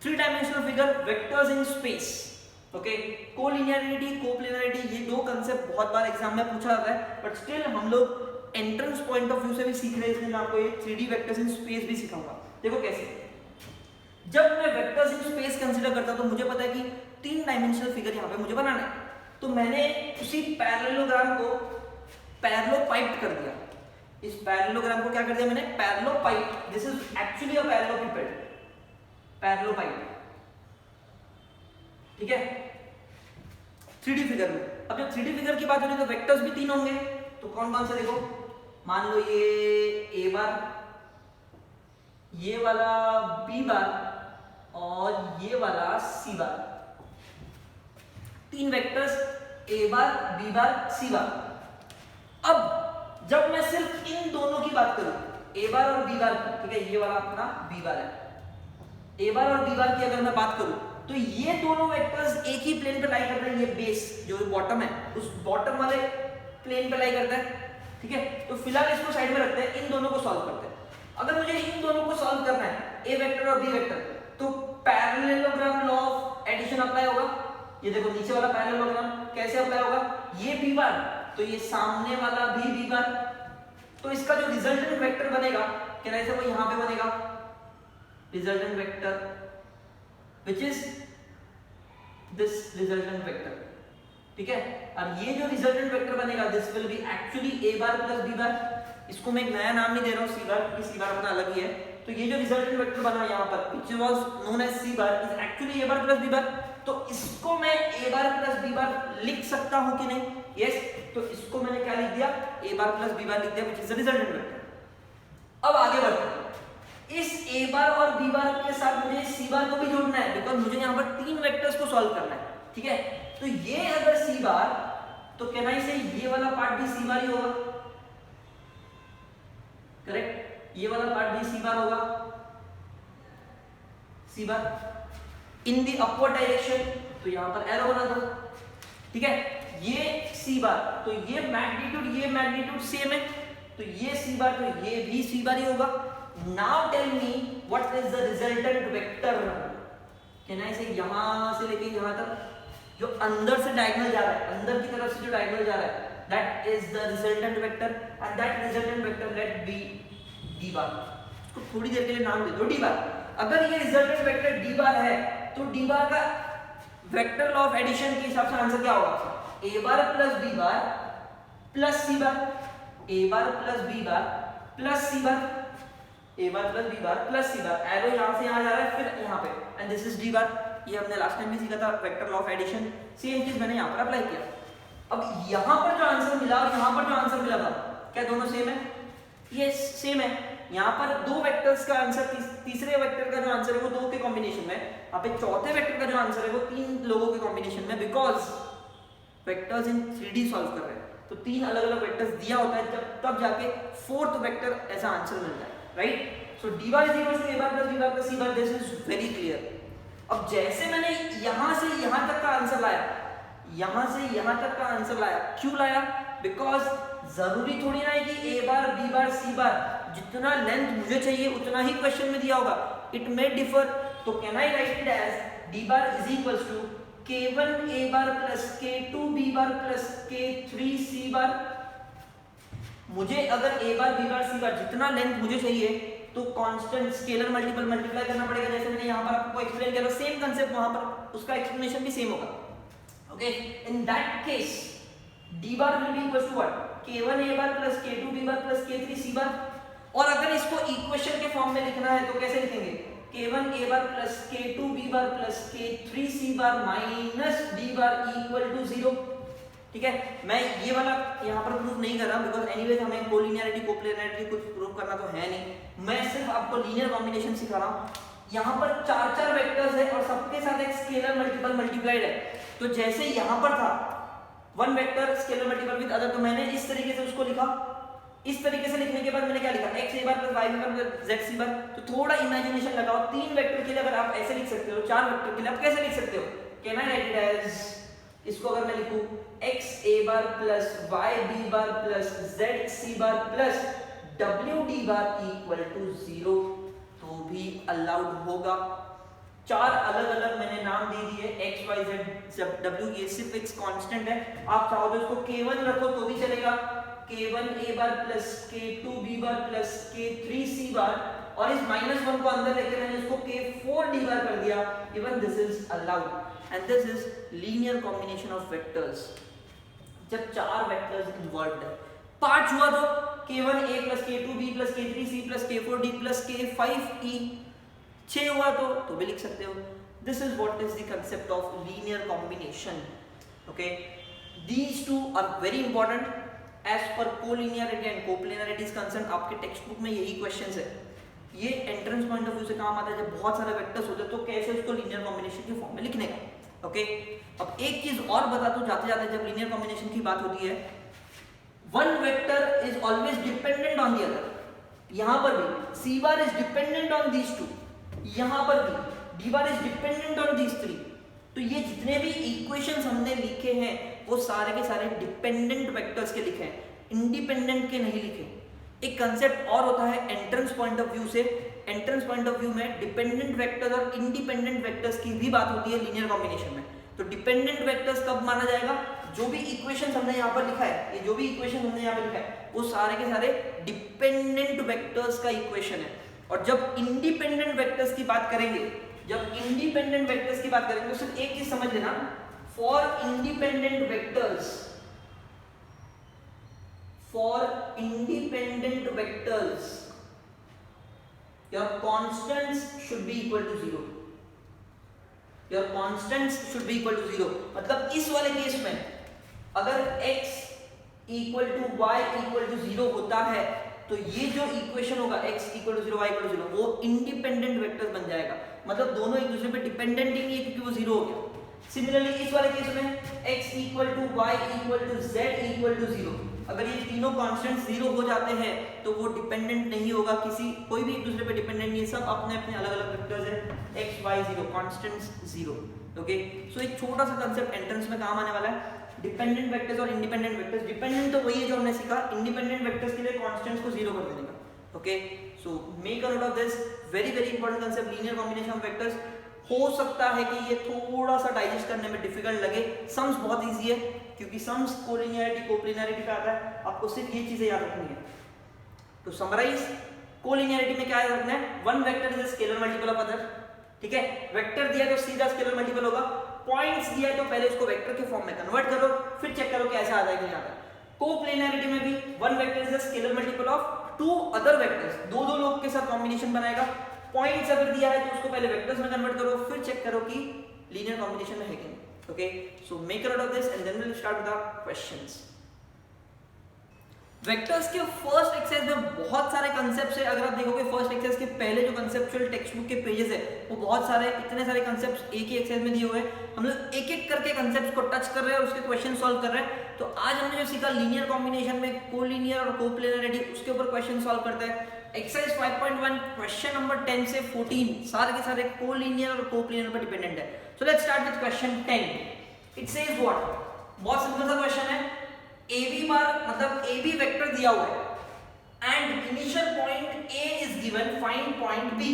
3 dimensional figure, vectors in space. Okay, collinearity, coplanarity, ये 2 कांसेप्ट बहुत बार एग्जाम में पूछा जाता है, बट स्टिल हम लोग एंट्रेंस पॉइंट ऑफ व्यू से भी सीख रहे हैं, इसलिए मैं आपको ये 3D वेक्टर्स इन स्पेस भी सिखाऊंगा। देखो कैसे। जब मैं वेक्टर्स इन स्पेस कंसीडर करता हूं तो मुझे पता है कि 3 डायमेंशनल फिगर यहां पे मुझे बनाना है, तो मैंने उसी पैरेललोग्राम को पैरेललोपाइप्ड कर दिया। इस पैरेललोग्राम को क्या कर दिया मैंने? Parallelepiped. This is actually a parallelepiped, parallelepiped, ठीक है, 3D फिगर में। अब जब 3D फिगर की बात हो रही है तो वेक्टर्स भी 3 होंगे, तो कौन कौन सा? देखो, मान लो ये ए बार, ये वाला बी बार और ये वाला सी बार, 3 vectors A bar B bar C बार। अब जब मैं सिर्फ इन दोनों की बात करूं, ए बार और बी बार की, ठीक है, ये वाला अपना बी बार है, ए बार और बी बार की अगर मैं बात करूं तो ये दोनों वेक्टर्स एक ही प्लेन पे लाई कर रहे हैं। ये बेस जो बॉटम है उस बॉटम वाले प्लेन पे लाई करता है, ठीक है। तो फिलहाल इसको साइड में रखते हैं, इन दोनों को सॉल्व करते हैं। अगर मुझे इन दोनों को सॉल्व करना है, ए वेक्टर और बी वेक्टर, तो parallelogram law of addition apply होगा। ये देखो नीचे वाला पैरेललोग्राम कैसे अप्लाई होगा, ये बी बार तो ये सामने वाला भी बी बार, तो इसका जो रिजल्टेंट वेक्टर बनेगा क्या ऐसे वो यहां पे बनेगा, resultant vector which is this resultant vector, ठीक है। और ये जो रिजल्टेंट वेक्टर बनेगा this will be actually A bar plus B bar. इसको मैं एक नया नाम नहीं दे रहा हूँ सी बार, क्योंकि सी बार अपना अलग ही है। तो ये जो रिजल्टेंट वेक्टर बना यहाँ पर which was known as C bar is actually A bar plus B bar. तो इसको मैं ए बार प्लस बी बार लिख सकता हूँ कि नहीं? यस, तो इसको मैंने क्या लिख दिया, ए बार प्लस बी बार लिख दिया which is the resultant vector. अब आगे बढ़ते हैं, इस ए बार और बी बार के साथ मुझे सी बार को भी जोड़ना है, बिकॉज मुझे यहाँ पर 3 वेक्टर्स को सॉल्व करना है, ठीक है। तो ये अगर सी बार, तो कहना ही से ये वाला पार्ट भी सी बार ही होगा, करेक्ट। ये वाला पार्ट भी सी बार होगा, सी बार इन दी अपवर्ड डायरेक्शन, तो यहां पर एरो बना दो, ठीक है। ये सी बार, तो ये मैग्नीट्यूड सेम है, तो ये सी बार तो ये भी सी बार ही होगा। Now tell me what is the resultant vector? कहना है इसे यहां से लेके यहां तक जो अंदर से डायगोनल जा रहा है, अंदर की तरफ से जो डायगोनल जा रहा है, that is the resultant vector and that resultant vector let be d bar। इसको थोड़ी देर के लिए नाम दे दो d bar। अगर ये resultant vector d bar है तो d bar का वेक्टर लॉ ऑफ एडिशन के हिसाब से आंसर क्या होगा, a bar plus b bar plus c bar, a bar plus b bar plus c bar, A bar plus B bar plus C bar, arrow यहां से यहां जा रहा है फिर यहां पे, and this is D bar. ये हमने लास्ट टाइम भी सीखा था vector law of addition, same चीज मैंने यहां पर अप्लाई किया। अब यहां पर जो आंसर मिला और यहां पर जो आंसर मिला था, क्या दोनों सेम है? यस सेम है। यहां पर 2 वेक्टर्स का आंसर, तीसरे वेक्टर का जो आंसर है वो 2 के कॉम्बिनेशन में, यहां पे चौथे वेक्टर का जो आंसर है वो 3 लोगों के कॉम्बिनेशन में, because vectors in 3D solve कर रहे हैं तो 3 अलग अलग वेक्टर्स दिया होता है, जब तब जाके 4th वेक्टर ऐसा आंसर मिलता है, right. So D bar is equal to A bar plus B bar plus C bar, this is very clear. अब जैसे मैंने यहां से यहां तक का आंसर लाया, यहां से यहां तक का आंसर लाया, क्यों लाया? बिकॉज जरूरी थोड़ी ना है कि ए बार बी बार सी बार जितना लेंथ मुझे चाहिए उतना ही क्वेश्चन में दिया होगा, इट मे डिफर। तो can I write it as D bar is equal to k1 a bar plus k2 b bar plus k3 c bar. मुझे अगर ए बार बी बार सी बार जितना लेंथ मुझे चाहिए तो कांस्टेंट स्केलर मल्टीपल मल्टीप्लाई करना पड़ेगा, जैसे मैंने यहाँ पर आपको एक्सप्लेन किया, सेम कंसेप्ट वहां पर उसका एक्सप्लेनेशन भी सेम होगा। Okay, in that case d bar will be equal to what, k1 a bar plus k2 b bar plus k3 c bar. और अगर इसको इक्वेशन के फॉर्म में लिखना है तो कैसे लिखेंगे, k1 a bar plus k2 b bar plus k3 c bar minus d bar equal to 0। ठीक है, मैं ये वाला यहाँ पर प्रूफ नहीं कर रहा बिकॉज एनीवेज हमें कोलिनियरिटी कोप्लेनरिटी कुछ प्रूफ करना तो है नहीं, मैं सिर्फ आपको लीनियर कॉम्बिनेशन सिखा रहा हूँ। यहाँ पर चार वेक्टर्स है और सबके साथ एक स्केलर मल्टीपल मल्टीप्लाइड है, तो जैसे यहाँ पर था one vector scalar multiple with other, तो मैंने इस तरीके से उसको लिखा। इस तरीके से लिखने के बाद मैंने क्या लिखा, x a bar plus y b bar plus z c बार। तो थोड़ा इमेजिनेशन लगाओ, तीन वेक्टर के लिए अगर आप ऐसे लिख सकते हो, चार वेक्टर के लिए आप कैसे लिख सकते हो, can I write it as, इसको अगर मैं लिखूं x a bar plus y b bar plus z c bar plus w d bar equal to 0, तो भी अलाउड होगा। चार अलग अलग मैंने नाम दे दिए, x y z w, ये सिर्फ एक कांस्टेंट है, आप चाहो तो इसको k1 रखो तो भी चलेगा, k1 a bar plus k2 b bar plus k3 c bar, और इस -1 को अंदर लेके मैंने इसको k4 d बार कर दिया, even this is allowed and this is linear combination of vectors. जब चार वेक्टर्स इन्वॉल्वड है, पांच हुआ तो k1 a plus k2 b plus k3 c plus k4 d plus k5 e, 6 हुआ तो भी लिख सकते हो। This is what is the concept of linear combination. Okay, these two are very important as per collinearity and coplanarity is concern. आपके text book में यही questions है, ये एंट्रेंस पॉइंट ऑफ व्यू से काम आता है। जब बहुत सारे वेक्टर्स होते हैं तो कैसे उसको लीनियर कॉम्बिनेशन के फॉर्म में लिखने का। ओके, अब एक चीज और बता दूं जाते जाते, जब लीनियर कॉम्बिनेशन की बात होती है, one vector is always dependent on the other. यहां पर भी C bar is dependent on these two, यहां पर भी D bar is dependent on these three. तो ये जितने भी इक्वेशंस हमने लिखे हैं वो सारे के सारे डिपेंडेंट वेक्टर्स के लिखे हैं, इंडिपेंडेंट के नहीं लिखे। एक कंसेप्ट और होता है एंट्रेंस पॉइंट ऑफ व्यू से, एंट्रेंस पॉइंट ऑफ व्यू में डिपेंडेंट वेक्टर्स और इंडिपेंडेंट वेक्टर्स की भी बात होती है लीनियर कॉम्बिनेशन में। तो डिपेंडेंट वेक्टर्स कब माना जाएगा, जो भी इक्वेशन हमने यहाँ पर लिखा है, ये जो भी इक्वेशन हमने यहाँ पर लिखा है वो सारे के सारे डिपेंडेंट वेक्टर्स का इक्वेशन है। और जब इंडिपेंडेंट वेक्टर्स की बात करेंगे, जब इंडिपेंडेंट वेक्टर्स की बात करेंगे तो सिर्फ एक चीज समझ लेना, for independent vectors, for independent vectors your constants should be equal to 0, your constants should be equal to 0। मतलब इस वाले केस में अगर x equal to y equal to 0 होता है तो ये जो इक्वेशन होगा x equal to 0 y equal to 0 वो इंडिपेंडेंट वेक्टर्स बन जाएगा। मतलब दोनों एक दूसरे पे डिपेंडेंट ही नहीं है क्योंकि वो 0 हो गया। सिमिलरली इस वाले केस में x equal to y equal to z equal to 0, अगर ये तीनों कांस्टेंट 0 हो जाते हैं तो वो डिपेंडेंट नहीं होगा, किसी कोई भी एक दूसरे पे डिपेंडेंट नहीं है, सब अपने अपने अलग अलग वेक्टर्स है, x y 0 कांस्टेंट्स 0। ओके, सो एक छोटा सा कांसेप्ट एंट्रेंस में काम आने वाला है, डिपेंडेंट वेक्टर्स और इंडिपेंडेंट वेक्टर्स। डिपेंडेंट तो वही है जो हमने सीखा, इंडिपेंडेंट वेक्टर्स के लिए कांस्टेंट्स को 0 कर देने का। Okay, so make a note of this, very very important concept, linear combination of vectors. हो सकता है कि ये थोड़ा सा डाइजेस्ट करने में डिफिकल्ट लगे, सम्स बहुत इजी है क्योंकि सम्स कोलिनियरिटी कोप्लेनरिटी पे आता है, आपको सिर्फ ये चीजें याद रखनी है। तो समराइज, कोलिनियरिटी में क्या याद रखना है, one vector is a scalar multiple of other. ठीक है, वेक्टर दिया तो सीधा स्केलर मल्टीपल होगा, पॉइंट्स दिया तो पहले उसको वेक्टर के फॉर्म में कन्वर्ट करो, फिर चेक करो कैसे आ जाएगा यहाँ पर। कोप्लेनरिटी में भी one vector is a scalar multiple of two other vectors, दो लोग के साथ कॉम्बिनेशन बनाएगा। पॉइंट्स अगर दिया है तो उसको पहले वेक्टर्स में कन्वर्ट करो, फिर चेक करो कि लीनियर कॉम्बिनेशन में है कि नहीं। Okay, so make a note of this and then we will start with our questions. Vectors के फर्स्ट एक्सरसाइज में बहुत सारे कांसेप्ट्स है। अगर आप देखोगे फर्स्ट एक्सरसाइज के पहले जो कंसेप्चुअल टेक्स्ट बुक के पेजेस है वो बहुत सारे, इतने सारे कांसेप्ट्स एक ही एक्सरसाइज में दिए हुए हैं। हम लोग एक एक करके कांसेप्ट्स को टच कर रहे हैं और उसके क्वेश्चन सॉल्व कर रहे हैं। तो आज हमने जो सीखा लीनियर कॉम्बिनेशन में कोलिनियर और कोप्लेनरिटी, उसके ऊपर क्वेश्चन सॉल्व करते हैं। एक्सरसाइज 5.1 क्वेश्चन नंबर 10 से 14 सारे के सारे कोलिनियर और कोप्लेनर पर डिपेंडेंट है। So let's start with question 10। It says what, बहुत सिंपल सा क्वेश्चन है, AB बार मतलब AB वेक्टर दिया हुआ है and initial point A is given, find point B।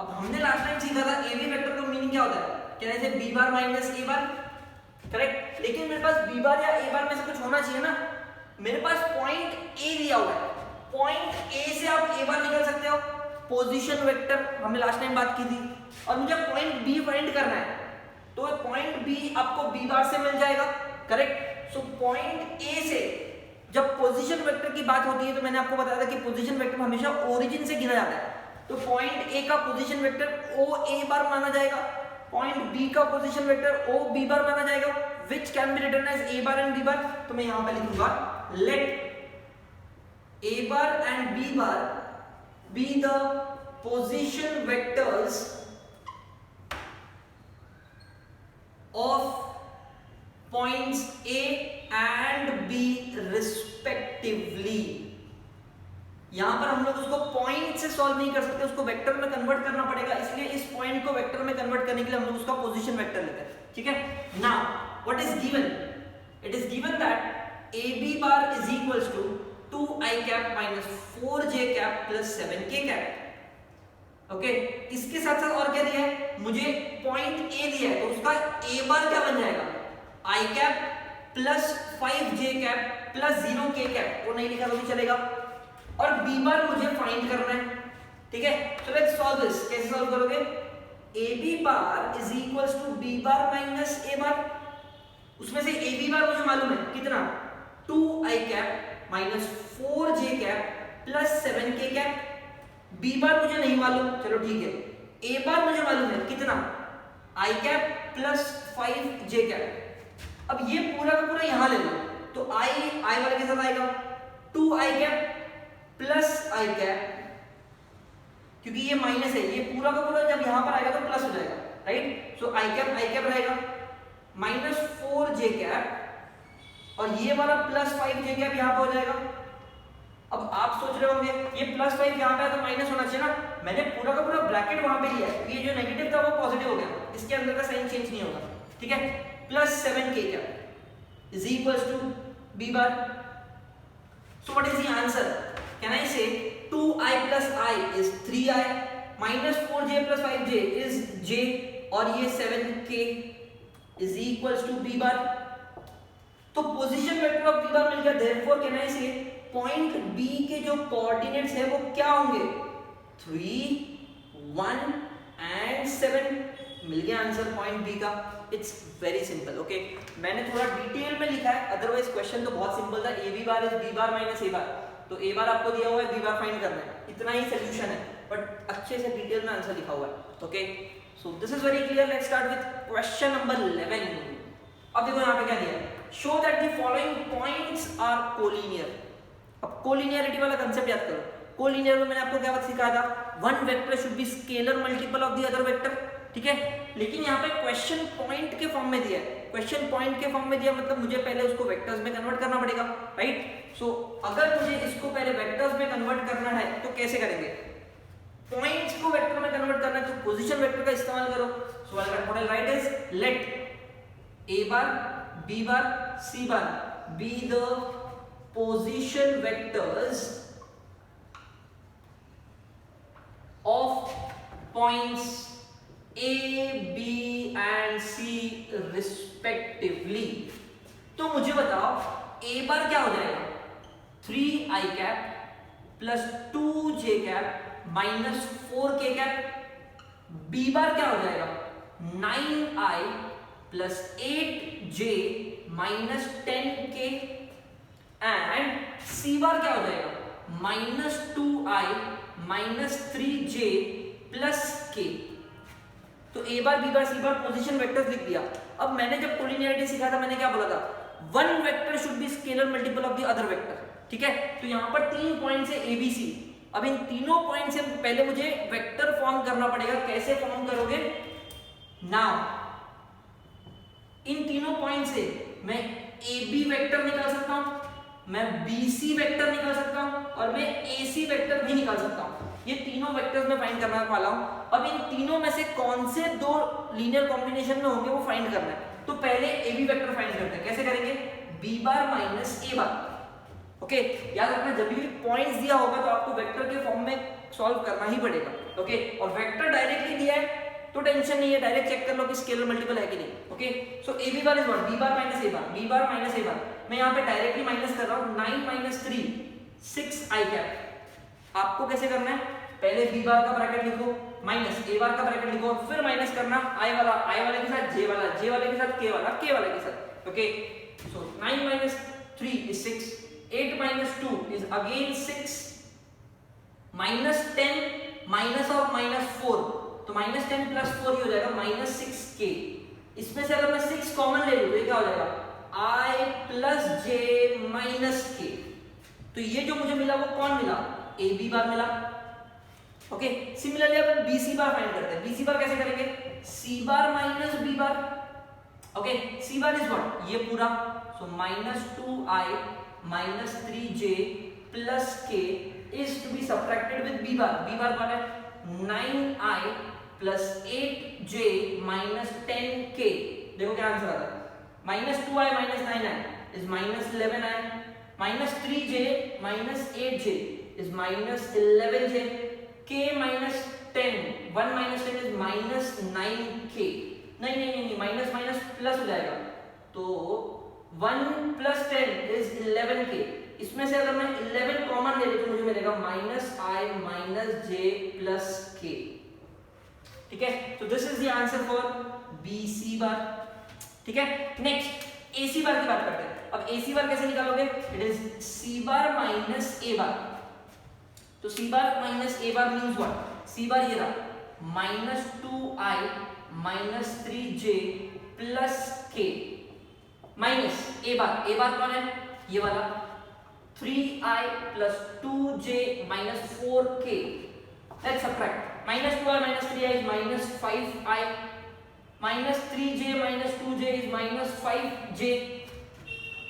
अब हमने लास्ट टाइम सीखा था AB वेक्टर का मीनिंग क्या होता है, कहने से B bar minus A bar, correct. लेकिन मेरे पास B बार या A बार में से कुछ होना चाहिए ना, मेरे पास पॉइंट A दिया हुआ है, पॉइंट A से आप A बार निकाल सकते हो, पोजीशन वेक्टर हमने लास्ट टाइम बात की थी, और मुझे पॉइंट बी फाइंड करना है, तो पॉइंट बी आपको बी बार से मिल जाएगा, करेक्ट। सो पॉइंट ए से जब पोजीशन वेक्टर की बात होती है तो मैंने आपको बताया था कि पोजीशन वेक्टर हमेशा ओरिजिन से गिना जाता है, तो पॉइंट ए का पोजीशन वेक्टर ओ ए बार माना जाएगा, पॉइंट बी का position vector O B bar माना जाएगा, which can be written as A bar and B bar. तो मैं यहां पे लिखूंगा let A bar and B bar be the position vectors of points A and B respectively. यहां पर हम लोग उसको पॉइंट से सॉल्व नहीं कर सकते, उसको वेक्टर में कन्वर्ट करना पड़ेगा, इसलिए इस पॉइंट को वेक्टर में कन्वर्ट करने के लिए हम लोग उसका पोजीशन वेक्टर लेते हैं, ठीक है। Now what is given, it is given that A B bar is equals to 2i cap minus 4j cap plus 7k cap. Okay, इसके साथ साथ और क्या दिया है, मुझे पॉइंट ए दिया है, तो उसका ए बार क्या बन जाएगा, i cap plus 5j cap plus 0k cap, वो नहीं लिखा तो भी चलेगा, और बी बार मुझे फाइंड करना है, ठीक है। सो लेट्स सॉल्व दिस, कैसे सॉल्व करोगे, A B bar is equals to B bar minus A bar, उसमें से ए बी बार मुझे मालूम है कितना, 2i cap minus 4j cap plus 7k cap, B bar मुझे नहीं मालूम, चलो ठीक है, ए बार मुझे मालूम है कितना, i cap plus 5j cap. अब ये पूरा का पूरा यहां ले लो, तो i वाले के साथ आएगा 2i cap plus i cap, क्योंकि ये माइनस है, ये पूरा का पूरा जब यहां पर आएगा तो प्लस हो जाएगा, राइट। सो i कैप रहेगा माइनस 4j कैप, और ये वाला प्लस 5j कैप यहां पे हो जाएगा। अब आप सोच रहे होंगे ये प्लस 5 यहां पे है तो माइनस होना चाहिए ना, मैंने पूरा का पूरा ब्रैकेट वहां पे लिया है, ये जो नेगेटिव था वो पॉजिटिव हो गया, इसके अंदर का साइन चेंज नहीं होगा, ठीक है। Plus 7k cap is equals to b bar. So what is the answer, can I say 2i plus i is 3i minus 4j plus 5j is j, और ये 7k is equals to b बार। तो position vector of b बार मिल गया, therefore can I से point b के जो coordinates है वो क्या होंगे, 3, 1 एंड 7, मिल गया आंसर पॉइंट b का। It's very simple, okay. मैंने थोड़ा डिटेल में लिखा है, अदरवाइज क्वेश्चन तो बहुत सिंपल था, A B bar is B bar minus A bar, तो ए बार आपको दिया हुआ है, बी बार फाइंड करना है, इतना ही सोल्यूशन है, बट अच्छे से डिटेल में आंसर लिखा हुआ है, okay. So this is very clear, let's start with question number 11। अब देखो यहाँ पे क्या दिया है, show that the following points are collinear. अब कोलिनियरिटी वाला कांसेप्ट याद करो, कोलिनियर में मैंने आपको क्या बात सिखाया था, one vector should be scalar multiple of the other vector, ठीक है। लेकिन यहाँ पे क्वेश्चन पॉइंट के फॉर्म में दिया है, क्वेश्चन पॉइंट के फॉर्म में दिया मतलब मुझे पहले उसको वेक्टर्स में कन्वर्ट करना पड़ेगा, राइट। सो अगर मुझे इसको पहले वेक्टर्स में कन्वर्ट करना है तो कैसे करेंगे, पॉइंट्स को वेक्टर में कन्वर्ट करना है तो पोजीशन वेक्टर का इस्तेमाल करो। So what I write is let A bar B bar C bar be the position vectors of points A, B and C respectively। तो मुझे बताओ A बार क्या हो जाएगा, 3i cap plus 2j cap minus 4k cap, B बार क्या हो जाएगा, 9i plus 8j minus 10k, and C बार क्या हो जाएगा, minus 2i minus 3j plus k। तो A bar B bar C bar position vectors लिख दिया। अब मैंने जब कोलिनियरिटी सीखा था मैंने क्या बोला था, one vector should be scalar multiple of the other vector, ठीक है। तो यहाँ पर 3 पॉइंट्स है ए बी सी, अब इन तीनों पॉइंट से पहले मुझे वेक्टर फॉर्म करना पड़ेगा। कैसे फॉर्म करोगे, नाउ इन तीनों पॉइंट से मैं ए बी वेक्टर निकाल सकता हूँ, मैं बी सी वेक्टर निकाल सकता हूँ, और मैं ए सी वेक्टर भी निकाल सकता हूँ। ये तीनों वेक्टर्स में फाइंड करने वाला हूँ। अब इन तीनों में से कौन से दो लीनियर कॉम्बिनेशन में होंगे वो फाइंड करना है। तो पहले ए बी वेक्टर फाइंड करते हैं। कैसे करेंगे, B bar minus A bar. Okay, याद रखना जब भी पॉइंट्स दिया होगा तो आपको वेक्टर के फॉर्म में सॉल्व करना ही पड़ेगा। ओके, और वेक्टर डायरेक्टली दिया है तो टेंशन नहीं है, डायरेक्ट चेक कर लो कि स्केलर मल्टीपल है कि नहीं। Okay, so A B bar is what, B bar minus A bar, B bar minus A bar. मैं यहाँ पे डायरेक्टली माइनस कर रहा हूँ, 9 माइनस 3 6 आई कैप। आपको कैसे करना है, पहले बी बार का ब्रैकेट लिखो माइनस ए बार का ब्रैकेट लिखो, फिर माइनस करना आई वाले के साथ जे वाले के साथ के वाले के साथ। Okay, so 9 minus 3 is 6, 8 minus 2 is again 6, minus 10 minus और minus 4, तो minus 10 plus 4 ये हो जाएगा minus 6k। इसमें से अगर मैं 6 कॉमन ले लूं तो ये क्या हो जाएगा i plus j minus k। तो ये जो मुझे मिला वो कौन मिला, ए बी बार मिला। ओके, सिमिलरली अब बी सी बार फाइंड करते हैं। बी सी बार कैसे करेंगे, C bar minus B bar. Okay, C bar is what, ये पूरा, सो minus 2i minus 3j plus k is to be subtracted with b bar। b bar कौन है, 9i plus 8j minus 10k। देखो क्या answer आता है, minus 2i minus 9i is minus 11i, minus 3j minus 8j is minus 11j, k minus 10, 1 minus 10 is minus 9k। नहीं, minus minus plus हो जाएगा, तो 1 plus 10 is 11k। इसमें से अगर मैं 11 कॉमन ले लूं तो मुझे मिलेगा minus i minus j plus k। ठीक है, तो this is the answer for B C bar. ठीक है, नेक्स्ट ए सी बार की बात करते हैं। अब ए सी बार कैसे निकालोगे, it is C bar minus A bar. तो C bar minus A bar means what, C bar ये रहा minus 2i minus 3j plus k minus A bar कौन है, ये वाला 3i plus 2j minus 4k। let's subtract, minus 2i minus 3i is minus 5i, minus 3j minus 2j is minus 5j,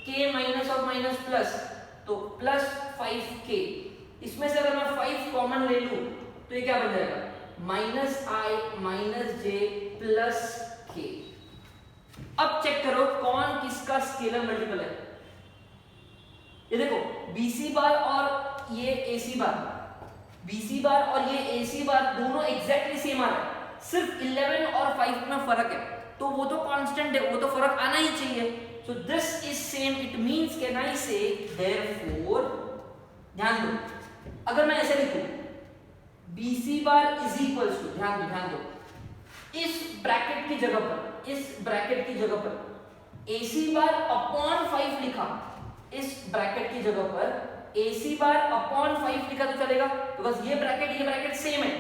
k minus और minus plus तो plus 5k। इसमें से अगर मैं 5 कॉमन ले लूं तो ये क्या बन जाएगा, minus i minus j plus k। अब चेक करो कौन किसका स्केलर मल्टीपल है। ये देखो BC बार और ये AC बार, BC बार और ये AC बार दोनों एग्जैक्टली सेम आ रहा है, सिर्फ 11 और 5 में फर्क है, तो वो तो कांस्टेंट है, वो तो फर्क आना ही चाहिए। So this is same, it means can I say therefore, ध्यान दो अगर मैं ऐसे लिखूं BC bar is equals to, ध्यान दो इस ब्रैकेट की जगह पर AC बार अपॉन 5 लिखा, इस ब्रैकेट की जगह पर AC बार अपॉन 5 लिखा तो चलेगा, बिकॉज़ ये ब्रैकेट सेम है।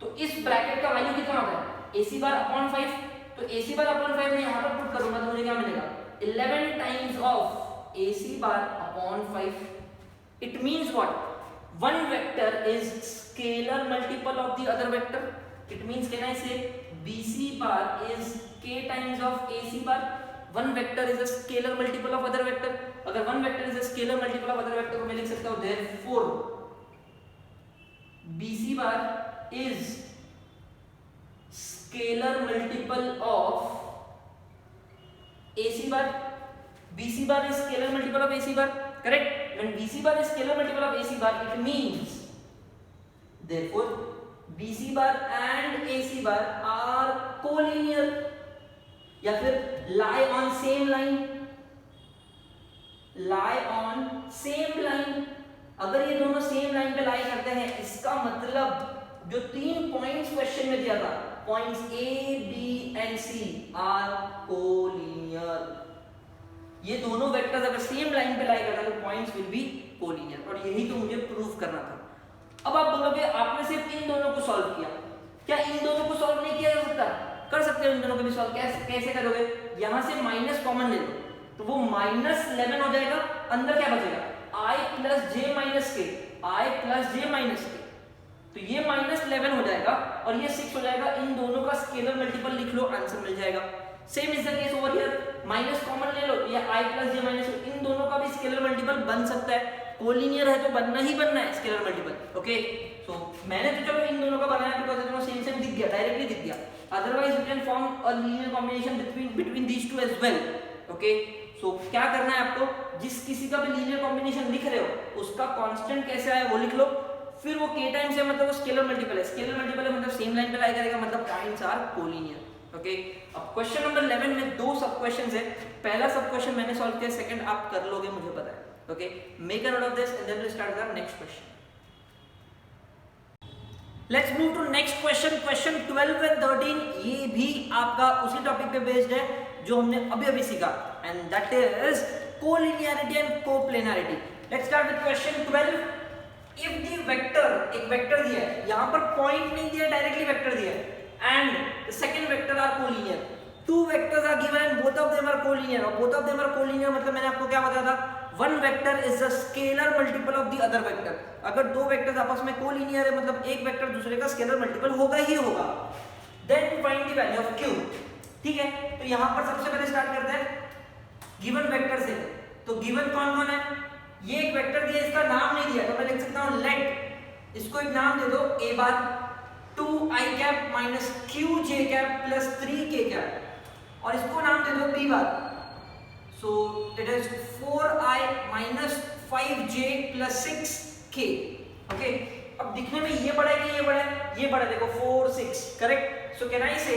तो इस ब्रैकेट का वैल्यू कितना होता है, AC बार अपॉन 5, तो AC बार अपॉन 5 मैं यहां पर पुट करूंगा तो मुझे क्या मिलेगा, 11 times of AC bar upon 5। It means what, one vector is scalar multiple of the other vector। it means can I say BC bar is k times of AC bar। one vector is a scalar multiple of other vector। अगर one vector is a scalar multiple of other vector तो मैं लिख सकता हूँ therefore BC bar is scalar multiple of AC bar। BC bar is scalar multiple of AC bar, correct? When BC bar is scalar multiple of AC bar, it means therefore BC bar and AC bar are collinear या फिर lie on same line। अगर ये दोनों same line पे लाई करते हैं, इसका मतलब जो 3 पॉइंट्स क्वेश्चन में दिया था, points A, B and C are collinear। ये दोनों वेक्टर्स अगर सेम लाइन पे लाई करता है तो पॉइंट्स विल बी कोलिनियर, और यही तो मुझे प्रूव करना था। अब आप बोलोगे आपने सिर्फ इन दोनों को सॉल्व किया, क्या इन दोनों को सॉल्व नहीं किया जा सकता? कर सकते हो इन दोनों को भी सॉल्व। कैसे करोगे, यहां से माइनस कॉमन ले लो तो वो माइनस 11 हो जाएगा, अंदर क्या बचेगा i plus j minus k, तो ये माइनस 11 हो जाएगा और ये 6 हो जाएगा। इन दोनों का स्केलर मल्टीपल लिख लो, आंसर मिल जाएगा। Same is the case over here, minus common ले लो, ये i plus j minus, इन दोनों का भी स्केलर मल्टीपल बन सकता है। कोलिनियर है तो बनना ही बनना है स्केलर मल्टीपल। ओके, सो मैंने तो चलो इन दोनों का बनाया बिकॉज़ दोनों सेम दिख गया, डायरेक्टली दिख गया। Otherwise we can form a linear combination between these two as well. Okay, so क्या करना है आपको, जिस किसी का भी लीनियर कॉम्बिनेशन लिख रहे हो उसका कांस्टेंट कैसे आया वो लिख लो, फिर वो k टाइम्स है मतलब वो स्केलर मल्टीपल है, मतलब सेम लाइन पे लाई करेगा, मतलब पॉइंट्स आर कोलिनियर। ओके, अब क्वेश्चन नंबर 11 में 2 सब क्वेश्चंस है। पहला सब क्वेश्चन मैंने सॉल्व किया, सेकंड आप कर लोगे मुझे पता है। Okay, make a note of this and then will start the next question. Let's move to next question, question 12 and 13। ये भी आपका उसी टॉपिक पे बेस्ड है जो हमने अभी अभी सीखा, and that is collinearity and coplanarity. Let's start with question 12। If the vector, एक वेक्टर दिया है, यहां पर पॉइंट नहीं दिया, डायरेक्टली वेक्टर दिया है, and the second vector are collinear. Two vectors are given and both of them are collinear. और both of them are collinear मतलब मैंने आपको क्या बताया था, one vector is the scalar multiple of the other vector. अगर दो vectors आपस में कोलिनियर है मतलब एक वेक्टर दूसरे का स्केलर मल्टीपल होगा ही होगा। Then find the value of q। ठीक है, तो यहां पर सबसे पहले स्टार्ट करते हैं गिवन वेक्टर से। तो गिवन कौन कौन है, ये एक वेक्टर दिया, इसका नाम नहीं दिया, तो मैं लिख सकता हूं लेट, इसको एक नाम दे दो a bar 2i cap minus qj cap plus 3k cap, और इसको नाम दे दो b bar, so it is 4i minus 5j plus 6k। Okay, अब दिखने में ये बड़ा है कि ये बड़ा है, ये बड़ा है, देखो 4 6 correct. So can I say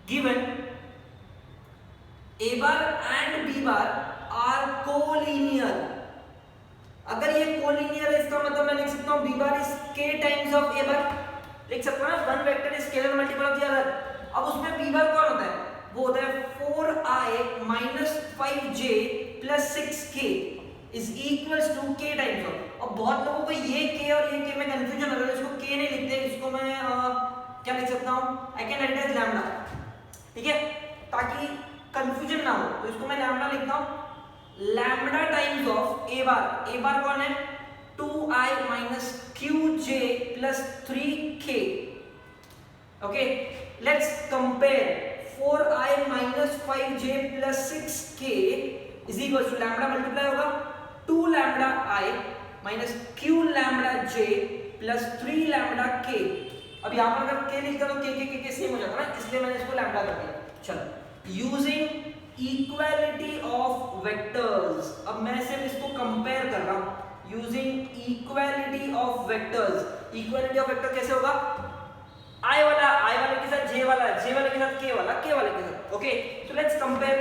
given a bar and b bar are collinear. अगर ये कोलिनियर है इसका मतलब मैं लिख सकता हूं b bar is k times of a बार, लिख सकता हूं ना, one vector is scalar multiple of the other. अब उसमें b बार कौन होता है, वो होता है 4i minus 5j plus 6k is equals to k times of। अब बहुत लोगों को ये k और ये k में कंफ्यूजन हो रहा है, इसको k नहीं लिखते, इसको मैं क्या लिख सकता हूँ, I can write as lambda. ठीक है, ताकि कंफ्यूजन ना हो, तो इसको मैं लैम्डा लिखता हूँ, lambda times of a bar. a बार कौन है, 2i minus qj plus 3k। Okay, let's compare 4i minus 5j plus 6k is equal to lambda multiply होगा 2 lambda i minus q lambda j plus 3 lambda k। अब यहाँ पर अगर k लिखता तो k same हो जाता ना, इसलिए मैंने इसको lambda कर दिया। चलो, यूजिंग इक्वालिटी ऑफ वेक्टर्स, अब मैं सिर्फ इसको कंपेयर कर रहा हूँ using equality of vectors. Equality of vector कैसे होगा, I वाले के साथ J वाला, J वाले के साथ K वाला, K वाले के साथ। Okay, so let's compare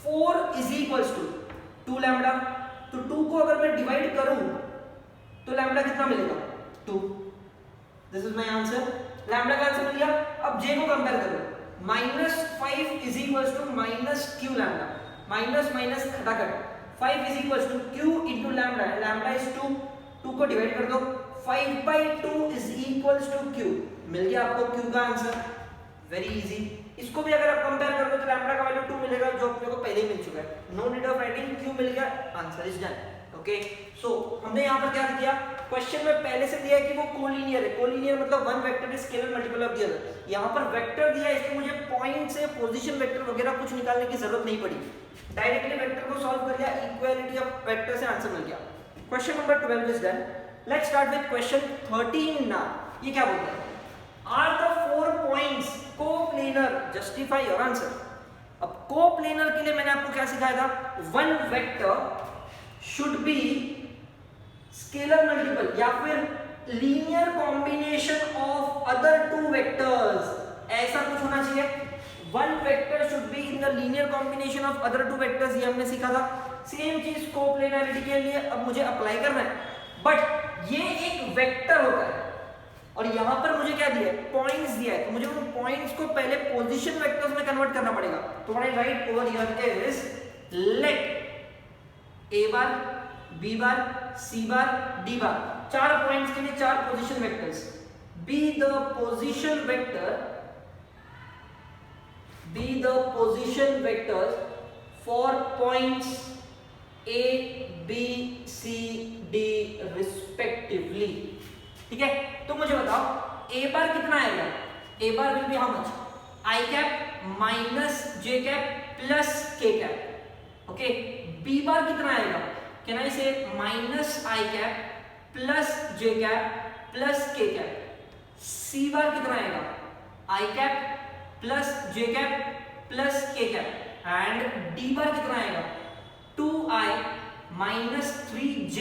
4 is equals to 2 lambda. तो 2 को अगर मैं डिवाइड करूं तो लैम्डा कितना मिलेगा, 2। This is my answer, lambda का आंसर मिल गया। अब J को कंपेयर करो, -5 is equals to minus q lambda, minus minus खटाखट, 5 is equals to q into lambda, lambda is 2, 2 को डिवाइड कर दो, 5/2 इज इक्वल्स टू q। मिल गया आपको q का आंसर, वेरी इजी। इसको भी अगर आप कंपेयर करोगे तो लैम्डा का वैल्यू 2 मिलेगा, जो अपने को पहले ही मिल चुका है, no need of writing, q मिल गया, answer is done. Okay, so हमने यहाँ पर क्या किया, क्वेश्चन में पहले से दिया है कि वो कोलिनियर है। कोलिनियर मतलब one vector is scalar multiple of the other. यहाँ पर वेक्टर दिया है, इसलिए मुझे पॉइंट से पोजीशन वेक्टर वगैरह कुछ निकालने की जरूरत नहीं पड़ी, डायरेक्टली वेक्टर को सॉल्व कर लिया, इक्वालिटी ऑफ वेक्टर से आंसर मिल गया। Question number 12 is done. Let's start with question 13 now. ये क्या बोलता है, are the 4 points coplanar, justify your answer. अब कोप्लेनर के लिए मैंने आपको क्या सिखाया था, one vector should be scalar multiple या फिर linear combination of other 2 vectors, ऐसा कुछ होना चाहिए। One vector should be in the linear combination of other 2 vectors, ये हमने सीखा था। सेम चीज कोप्लेनरिटी के लिए अब मुझे अप्लाई करना है, बट ये एक वेक्टर होता है और यहां पर मुझे क्या दिया है, पॉइंट्स दिया है, तो मुझे उन पॉइंट्स को पहले पोजीशन वेक्टर्स में कन्वर्ट करना पड़ेगा। तो what I write over here is let a bar, b bar, c bar, d bar, 4 points के लिए 4 position vectors, be the position vectors for points a b c d respectively। ठीक है, तो मुझे बताओ a बार कितना आएगा, a bar will be how much, i cap minus j cap plus k cap. Okay, b बार कितना आएगा, कैन आई से minus i cap plus j cap plus k cap. c बार कितना आएगा, i cap plus j cap plus k cap. And d बार कितना आएगा, 2i minus 3j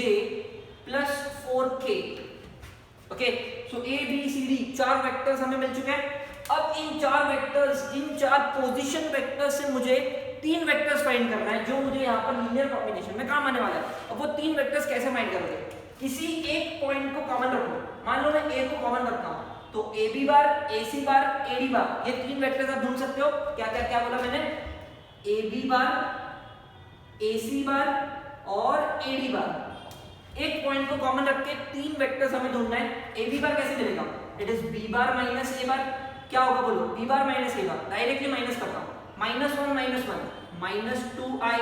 plus 4k। Okay, so a b c d 4 vectors हमें मिल चुके हैं। अब इन 4 vectors, इन 4 position vectors से मुझे 3 वेक्टर्स फाइंड करना है जो मुझे यहाँ पर लीनियर कॉम्बिनेशन में काम आने वाला है। अब वो 3 वेक्टर्स कैसे फाइंड करोगे, किसी एक पॉइंट को कॉमन रखो, मान लो मैं ए को कॉमन रखता हूं, तो ए B bar, A C bar, A D bar, ये तीन वेक्टर्स आप ढूंढ सकते हो। क्या क्या क्या बोला मैंने? ए बी बार, ए सी बार और ए डी बार। एक पॉइंट को कॉमन रख के तीन वेक्टर्स हमें ढूंढना है। ए बी बार कैसे मिलेगा? It is B bar minus A bar. क्या होगा बोलो? B bar minus A bar. Directly minus करता हूं, -1 -1 -2i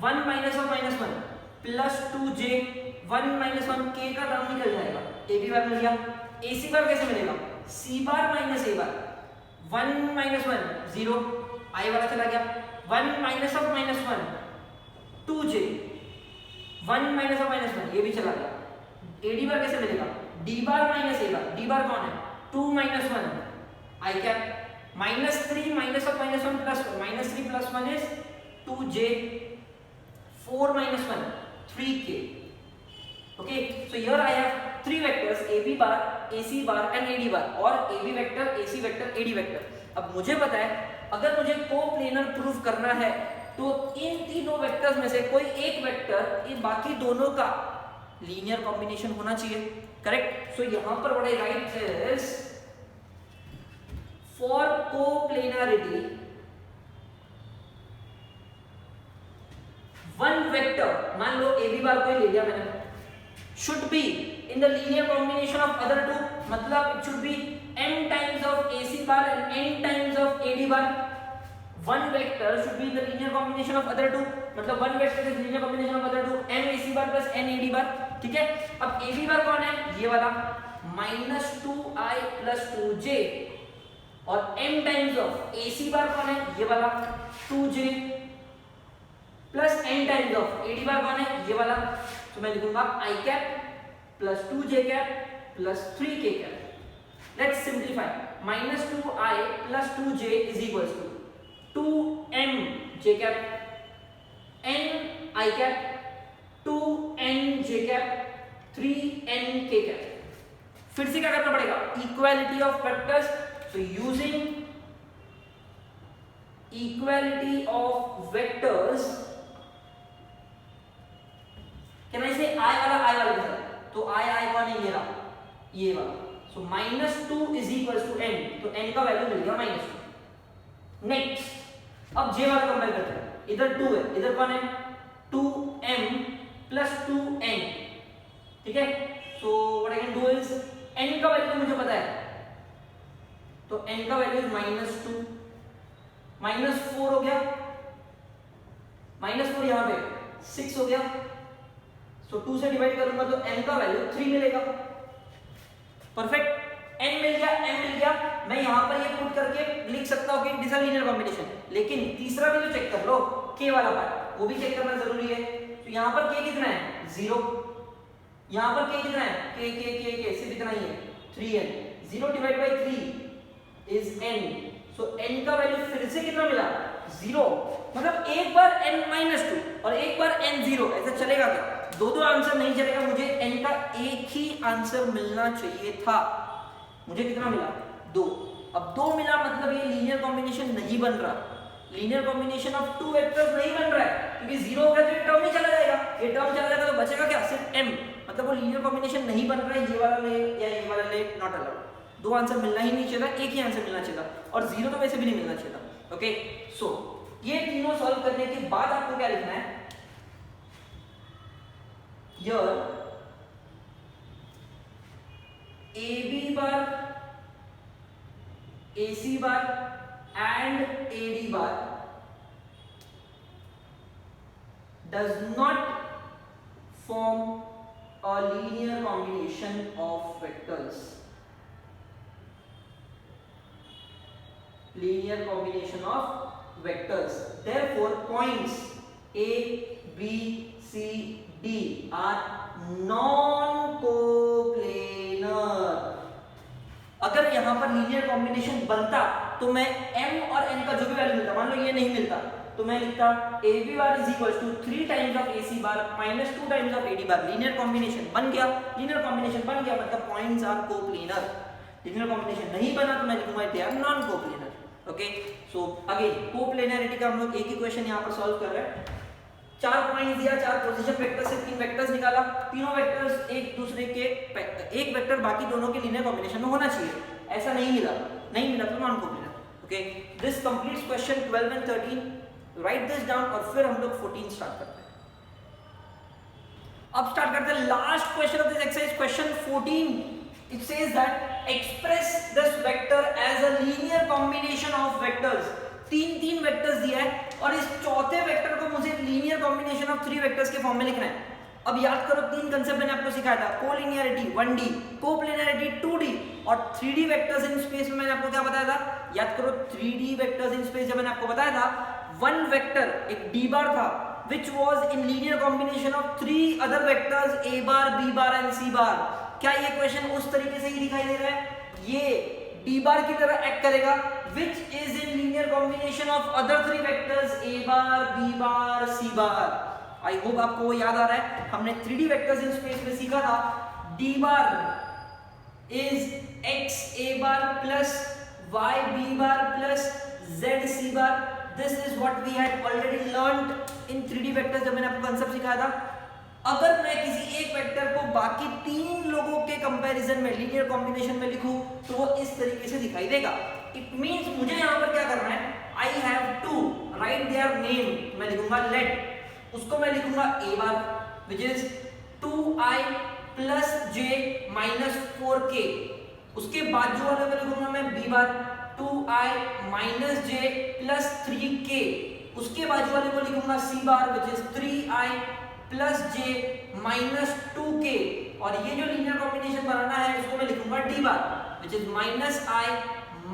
1 minus of -1 plus 2j 1 - 1 k का टर्म निकल जाएगा। ए बी बार मिल गया। ए सी बार कैसे मिलेगा? सी बार माइनस ए बार 1 - 1 0 आई वाला चला गया। 1 minus of -1 2j 1 minus of -1 ये भी चला गया। ए डी बार कैसे मिलेगा? D bar minus A bar. D bar कौन है? 2 - 1 I cap -3 minus of -1 plus 1 -3 plus 1 is 2j 4 - 1 3k। Okay, so here I have three vectors A B bar, A C bar and A D bar, और A B vector, A C vector, A D vector. अब मुझे पता है अगर मुझे coplanar proof करना है तो इन तीनों वेक्टर्स में से कोई एक वेक्टर इन बाकी दोनों का लीनियर कॉम्बिनेशन होना चाहिए। करेक्ट? सो यहां पर what I write is for coplanarity one vector, मान लो ए बी बार को ले लिया मैंने, should be in the linear combination of other two, मतलब it should be n times of AC bar and n times of AD bar. One vector should be in the linear combination of other two, मतलब one vector is linear combination of other two, n AC bar plus n AD bar. ठीक है? अब AB bar कौन है? ये वाला -2i plus 2j, और n times of AC bar कौन है? ये वाला 2j plus n times of AD bar कौन है? ये वाला। तो मैं लिखूंगा i cap plus 2j cap plus 3k cap. Let's simplify. -2i plus 2j is equals to 2mj cap n i cap 2nj cap 3nk cap. फिर से क्या करना पड़ेगा? Equality of vectors. So using equality of vectors can I say I वाला के साथ, तो आई कौन है? ये रहा, ये वाला। सो -2 इज इक्वल्स टू n, तो n का वैल्यू मिल गया -2। नेक्स्ट अब j वाला कंपेयर करते हैं। इधर 2 है, इधर कौन है? 2m plus 2n। ठीक है? सो what I can do is n का वैल्यू मुझे पता है, तो n का वैल्यू इज -2 -4 हो गया, -4 यहां पे 6 हो गया। तो 2 से डिवाइड करूंगा तो n का वैल्यू 3 मिलेगा। परफेक्ट, n मिल गया, m मिल गया। मैं यहां पर ये पुट करके लिख सकता हूं कि it is a linear combination. लेकिन तीसरा भी तो चेक कर लो, k वाला पार्ट, वो भी चेक करना जरूरी है। तो यहां पर k कितना है? 0। यहां पर k कितना है? k सिर्फ इतना ही है, 3n। 0 divide by 3 is n। So n का वैल्यू फिर से कितना मिला? 0। मतलब एक बार n -2 और एक बार n 0, ऐसा चलेगा क्या? दो आंसर नहीं चलेगा, मुझे n का एक ही आंसर मिलना चाहिए था। मुझे कितना मिला? 2। अब 2 मिला मतलब ये लीनियर कॉम्बिनेशन नहीं बन रहा। Linear combination of two vectors नहीं बन रहा है, क्योंकि 0 हो गया तो ये टर्म ही चला जाएगा। ये टर्म चला जाएगा तो बचेगा क्या? सिर्फ m। मतलब वो लीनियर कॉम्बिनेशन नहीं बन रहा है। ये वाला ले या ये वाला ले, नॉट अलाउड। 2 आंसर मिलना ही नहीं चाहिए, एक ही आंसर मिलना चाहिए, और 0 तो वैसे भी नहीं मिलना चाहिए। ओके, सो ये तीनों सॉल्व करने के बाद आपको क्या लिखना है? Here AB bar, AC bar and AD bar does not form a linear combination of vectors. Linear combination of vectors. Therefore, points A, B, C, D are non-coplanar. अगर यहां पर लीनियर कॉम्बिनेशन बनता तो मैं m और n का जो भी वैल्यू मिलता, मान लो ये नहीं मिलता, तो मैं लिखता AB bar is equal to 3 times of AC bar -2 times of AD bar. Linear combination बन गया, लीनियर कॉम्बिनेशन बन गया मतलब points are coplanar. Linear combination नहीं बना तो मैं लिखूंगा they are non coplanar. Okay, so again coplanarity का हम लोग एक ही क्वेश्चन यहां पर सॉल्व कर रहे हैं। 4 पॉइंट दिया, 4 पोजीशन वेक्टर से 3 वेक्टर्स निकाला, तीनों वेक्टर्स एक दूसरे के एक वेक्टर बाकी दोनों के लीनियर कॉम्बिनेशन में होना चाहिए, ऐसा नहीं मिला तो non coplanar. Okay, this completes question 12 and 13। Right this down और फिर हम लोग 14 स्टार्ट करते हैं। अब स्टार्ट करते हैं last question of this exercise, question 14। It says that express this vector as a linear combination of vectors। तीन वेक्टर्स दिया है और इस चौथे वेक्टर को मुझे लीनियर कॉम्बिनेशन ऑफ 3 वेक्टर्स के फॉर्म में लिखना है। अब याद करो 3 कंसेप्ट मैंने आपको सिखाया था, कोलिनियरिटी 1D, कोप्लेनरिटी 2D और 3D वेक्टर्स इन स्पेस में मैंने आपको क्या बताया था। याद करो 3D वेक्टर्स इन स्पेस जब मैंने आपको बताया था, वन वेक्टर एक d बार था which was in linear combination of 3 other vectors a bar, b bar and c bar। क्या ये क्वेश्चन उस तरीके से ही दिखाई दे रहा है, ये d बार की तरह एक्ट करेगा which is in linear combination of other 3 vectors a bar, b bar, c bar। I hope आपको वो याद आ रहा है, हमने 3D वेक्टर्स इन स्पेस में सीखा था d bar is x a bar plus y b bar plus z c bar। This is what we had already learned in 3D vectors जब मैंने आपको कंसेप्ट सिखाया था। अगर मैं किसी एक वेक्टर को बाकी 3 लोगों के कंपैरिजन में लीनियर कॉम्बिनेशन में लिखूं तो वो इस तरीके से दिखाई देगा। इट मींस मुझे यहाँ पर क्या करना है, I have to write their name. मैं लिखूंगा लेट, उसको मैं लिखूंगा a bar which is 2i plus j minus 4k। उसके बाजू वाले में लिखूंगा मैं b bar 2i minus j plus 3k। उसके बाजू वाले को लिखूंगा c bar which is 3i plus j minus 2k। और ये जो लीनियर कॉम्बिनेशन बनाना है इसको मैं लिखूंगा d bar which is minus i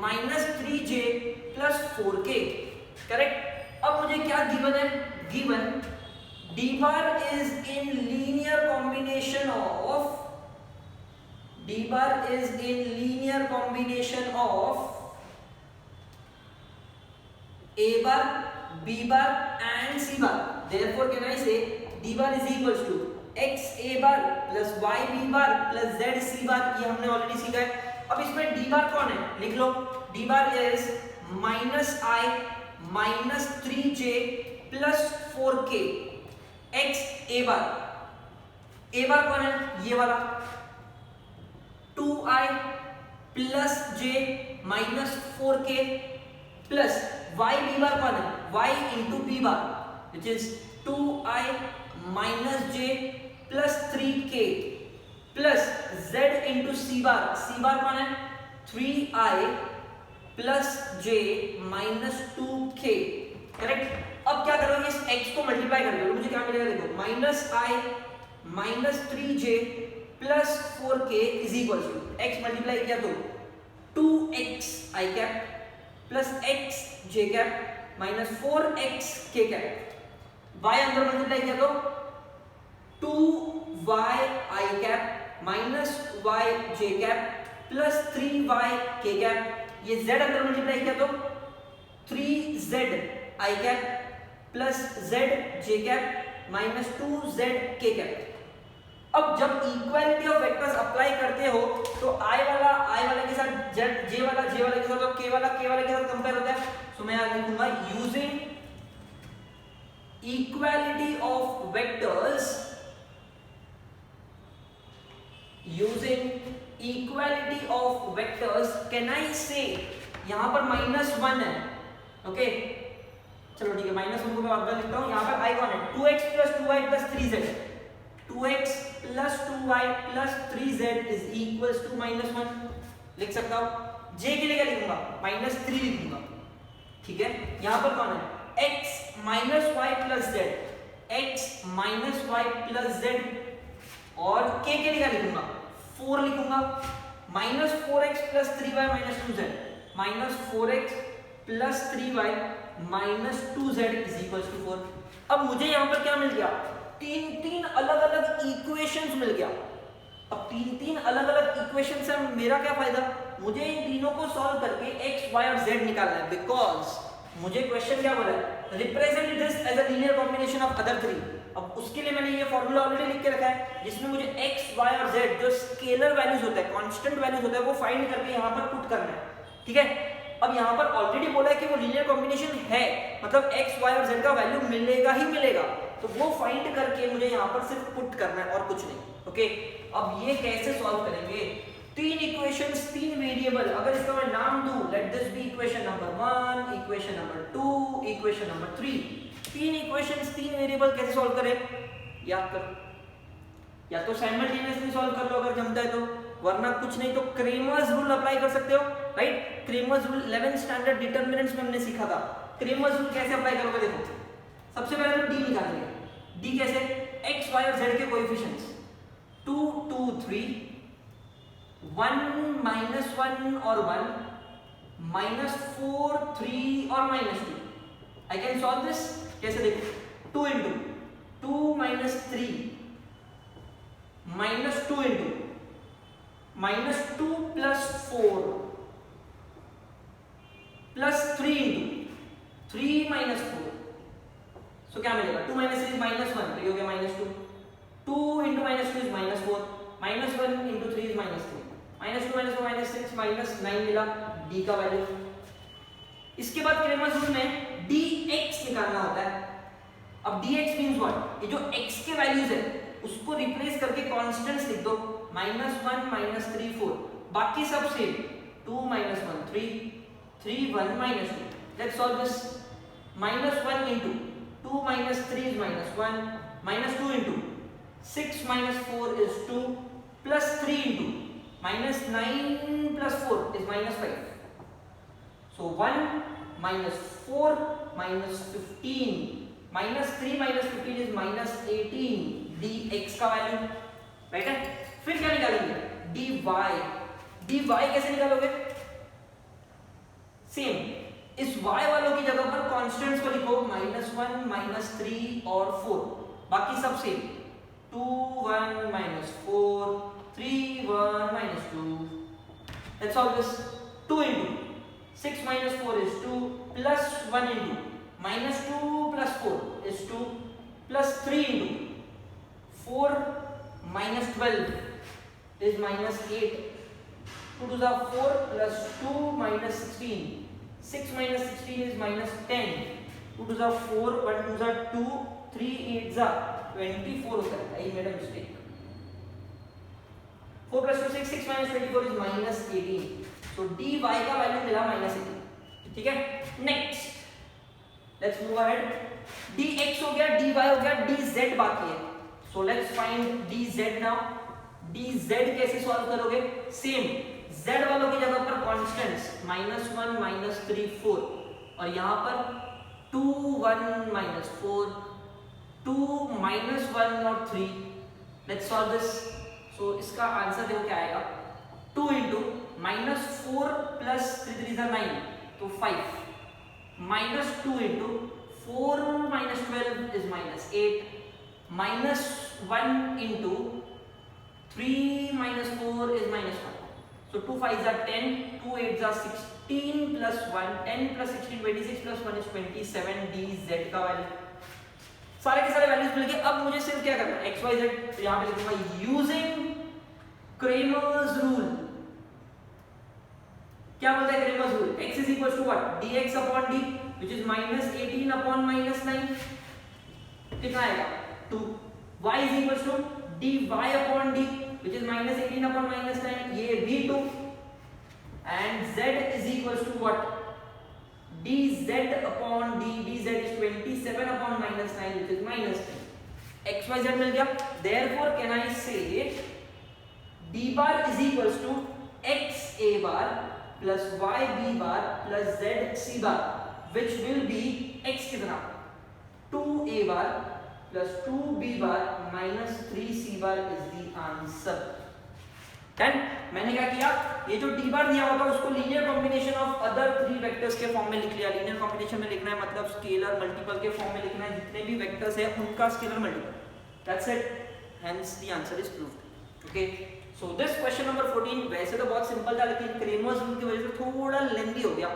minus 3j plus 4k। Correct. अब मुझे क्या गिवन है, given d bar is in linear combination of, d bar is in linear combination of a bar, b bar and c bar। therefore can I say d bar is equals to x a bar plus y b bar plus z c bar। ये हमने already सीखा है। अब इसमें d bar कौन है, लिख लो, d bar is minus i minus 3j plus 4k x a bar। a bar कौन है, ये वाला 2i plus j minus 4k plus y b bar कौन है, y into b bar which is 2i minus j plus 3k plus z into c बार कौन है 3i plus j minus 2k। Correct. अब क्या करोगे, इस x को multiply कर दो, मुझे क्या मिलेगा देखो, minus i minus 3j plus 4k is equal to x multiply किया तो 2x i cap plus x j cap minus 4x k cap. y अंदर मल्टीप्लाई किया तो 2y i cap minus y j cap plus 3y k cap. ये z अंदर multiply किया तो 3z i cap plus z j cap minus 2z k cap. अब जब equality of vectors apply करते हो तो i वाला के साथ j वाला के साथ और k वाला के साथ कंपेयर होता है। सो मैं यहां लिखूंगा using equality of vectors, using equality of vectors can I से, यहां पर -1 है। ओके चलो ठीक है, -1 को मैं वापस लिखता हूं। यहां पर i कौन है, 2x plus 2y plus 3z, 2x plus 2y plus 3z is equals to -1 लिख सकता हूं। j के लिए क्या लिखूंगा, -3 लिखूंगा। ठीक है, यहां पर कौन है, x minus y plus z, x minus y plus z। और k के लिए क्या लिखूंगा, 4 लिखूंगा। -4x plus 3y minus 2z, -4x plus 3y minus 2z is equals to 4। अब मुझे यहां पर क्या मिल गया, तीन अलग अलग इक्वेशंस मिल गया। अब तीन अलग अलग इक्वेशन से मेरा क्या फायदा, मुझे इन तीनों को सॉल्व करके x, y और z निकालना है। बिकॉज मुझे क्वेश्चन क्या बोला है, represent this as a linear combination of other 3। अब उसके लिए मैंने ये फॉर्मूला ऑलरेडी लिख के रखा है जिसमें मुझे x, y और z जो स्केलर वैल्यूज होता है, कांस्टेंट वैल्यूज होता है, वो फाइंड करके यहाँ पर पुट करना है। ठीक है, अब यहाँ पर ऑलरेडी बोला है कि वो लीनियर कॉम्बिनेशन है, मतलब x, y और z का वैल्यू मिलेगा ही मिलेगा। तो वो फाइंड करके मुझे यहाँ पर सिर्फ पुट करना है और कुछ नहीं। ओके, अब ये कैसे सॉल्व करेंगे? तीन इक्वेशंस, तीन वेरिएबल, अगर इसका मैं नाम दूं, let this be equation number 1, equation number 2, equation number 3। तीन इक्वेशंस, तीन वेरिएबल कैसे सॉल्व करें? याद करो, या तो साइमल्टेनियसली सॉल्व कर लो अगर जमता है तो, वरना कुछ नहीं तो क्रेमर्स रूल अप्लाई कर सकते हो, right? Cramer's rule 11th standard determinants में हमने सीखा था। क्रेमर्स रूल कैसे अप्लाई करोगे? देखो, सबसे पहले तो डी निकालेंगे। डी कैसे? एक्स वाई और जेड के कोएफिशिएंट्स 2 2 3, 1 -1 और 1, -4 3 और -2। आई कैन सॉल्व दिस कैसे? देखो, 2 into 2 - 3 -2 into -2 plus 4 plus 3 into 3 minus 4, so क्या मिलेगा? 2 minus 3 is -1, तो ये हो गया -2। 2 into -2 is -4, -1 into 3 is -3, -2 -4 -6 -9 मिला d का वैल्यू। इसके बाद क्रेमर्स रूल में dx निकालना होता है। अब dx मींस व्हाट? ये जो x के वैल्यूज है उसको रिप्लेस करके कांस्टेंट्स लिख दो, -1 -3 4, बाकी सब same, 2 -1 3, 3 1 -2। Let's solve this. -1 into 2 - 3 is -1, -2 into 6 - 4 is 2, plus 3 into -9 plus 4 is -5, so 1 -4 -15, -3 -15 is -18 dx का वैल्यू, राइट है? फिर क्या निकालेंगे? dy। dy कैसे निकालोगे? सेम, इस y वालों की जगह पर कांस्टेंट्स को लिखो, -1 -3 और 4, बाकी सब same, 2 1 -4 3 1 -2। Let's solve this. 2 into 6 - 4 is 2, plus 1 into -2 plus 4 is 2, plus 3 into 4 - 12 is -8, 2 to the 4 plus 2 -16, 6 - 16 is -10, 2 to the 4, 1 to the 2, 3 8 the 24 होता है। I made a mistake। 4 plus 2 6, 6 minus 24 is -18, so dy का value मिला -18, ठीक है? Next let's move ahead. dx हो गया, dy हो गया, dz बाकी है, so let's find dz now। dz कैसे सॉल्व करोगे? सेम, z वालों की जगह पर कांस्टेंट्स, -1 -3 4, और यहां पर 2 1 -4 2 -1 और 3। Let's solve this. सो इसका आंसर देखो क्या आएगा, 2 into -4 plus 3 3 is 9, तो 5, -2 into 4 -12 is -8, -1 into 3 -4 is -1, so 2 5s are 10, 2 8s are 16 plus 1, 10 plus 16 26 plus 1 is 27 dz का वैल्यू। सारे के सारे वैल्यूज मिल गए। अब मुझे सिर्फ क्या करना है, x y z, तो यहां पे लिखूंगा यूजिंग क्रेमर्स रूल। क्या बोलता है Cramer's rule? x is equals to what? dx upon d, which is -18 upon -9, कितना आएगा? 2। y is equals to dy upon d, which is -18 upon -9, ये भी 2, and z is equals to what? dz upon d, dz is 27 upon -9, which is -10। x y z मिल गया। therefore can I say d bar is equals to x a bar plus y b bar plus z c bar, which will be x कितना? 2 a bar plus 2 b bar minus 3 c bar is the answer। Then मैंने क्या किया, ये जो d बार दिया हुआ था उसको linear combination of other 3 vectors के फॉर्म में लिख लिया। लीनियर कॉम्बिनेशन में लिखना है मतलब स्केलर मल्टीपल के फॉर्म में लिखना है, जितने भी वेक्टर्स है उनका scalar multiple, that's it, hence the answer is proved. Okay, so this question number 14 वैसे तो बहुत सिंपल था, लेकिन क्रेमर्स रूल की वजह से थोड़ा लेंथी हो गया,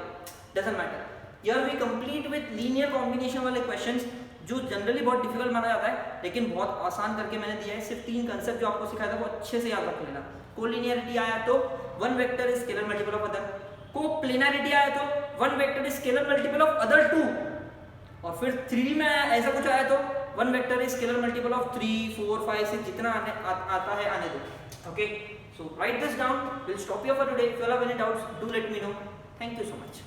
doesn't matter. Here we complete with linear combination वाले क्वेश्चंस जो जनरली बहुत डिफिकल्ट माना जाता है, लेकिन बहुत आसान करके मैंने दिया है। सिर्फ 3 कांसेप्ट जो आपको सिखाया था वो अच्छे से याद रख लेना। कोलिनियरिटी आया तो 1 vector is scalar multiple of other, coplanarity आया तो 1 vector is scalar multiple of other 2, और फिर 3 में ऐसा कुछ आया तो one vector is scalar multiple of 3 4 5 6 जितना आता है आने दो. Okay, so write this down. We'll stop here for today. If you have any doubts, do let me know. Thank you so much.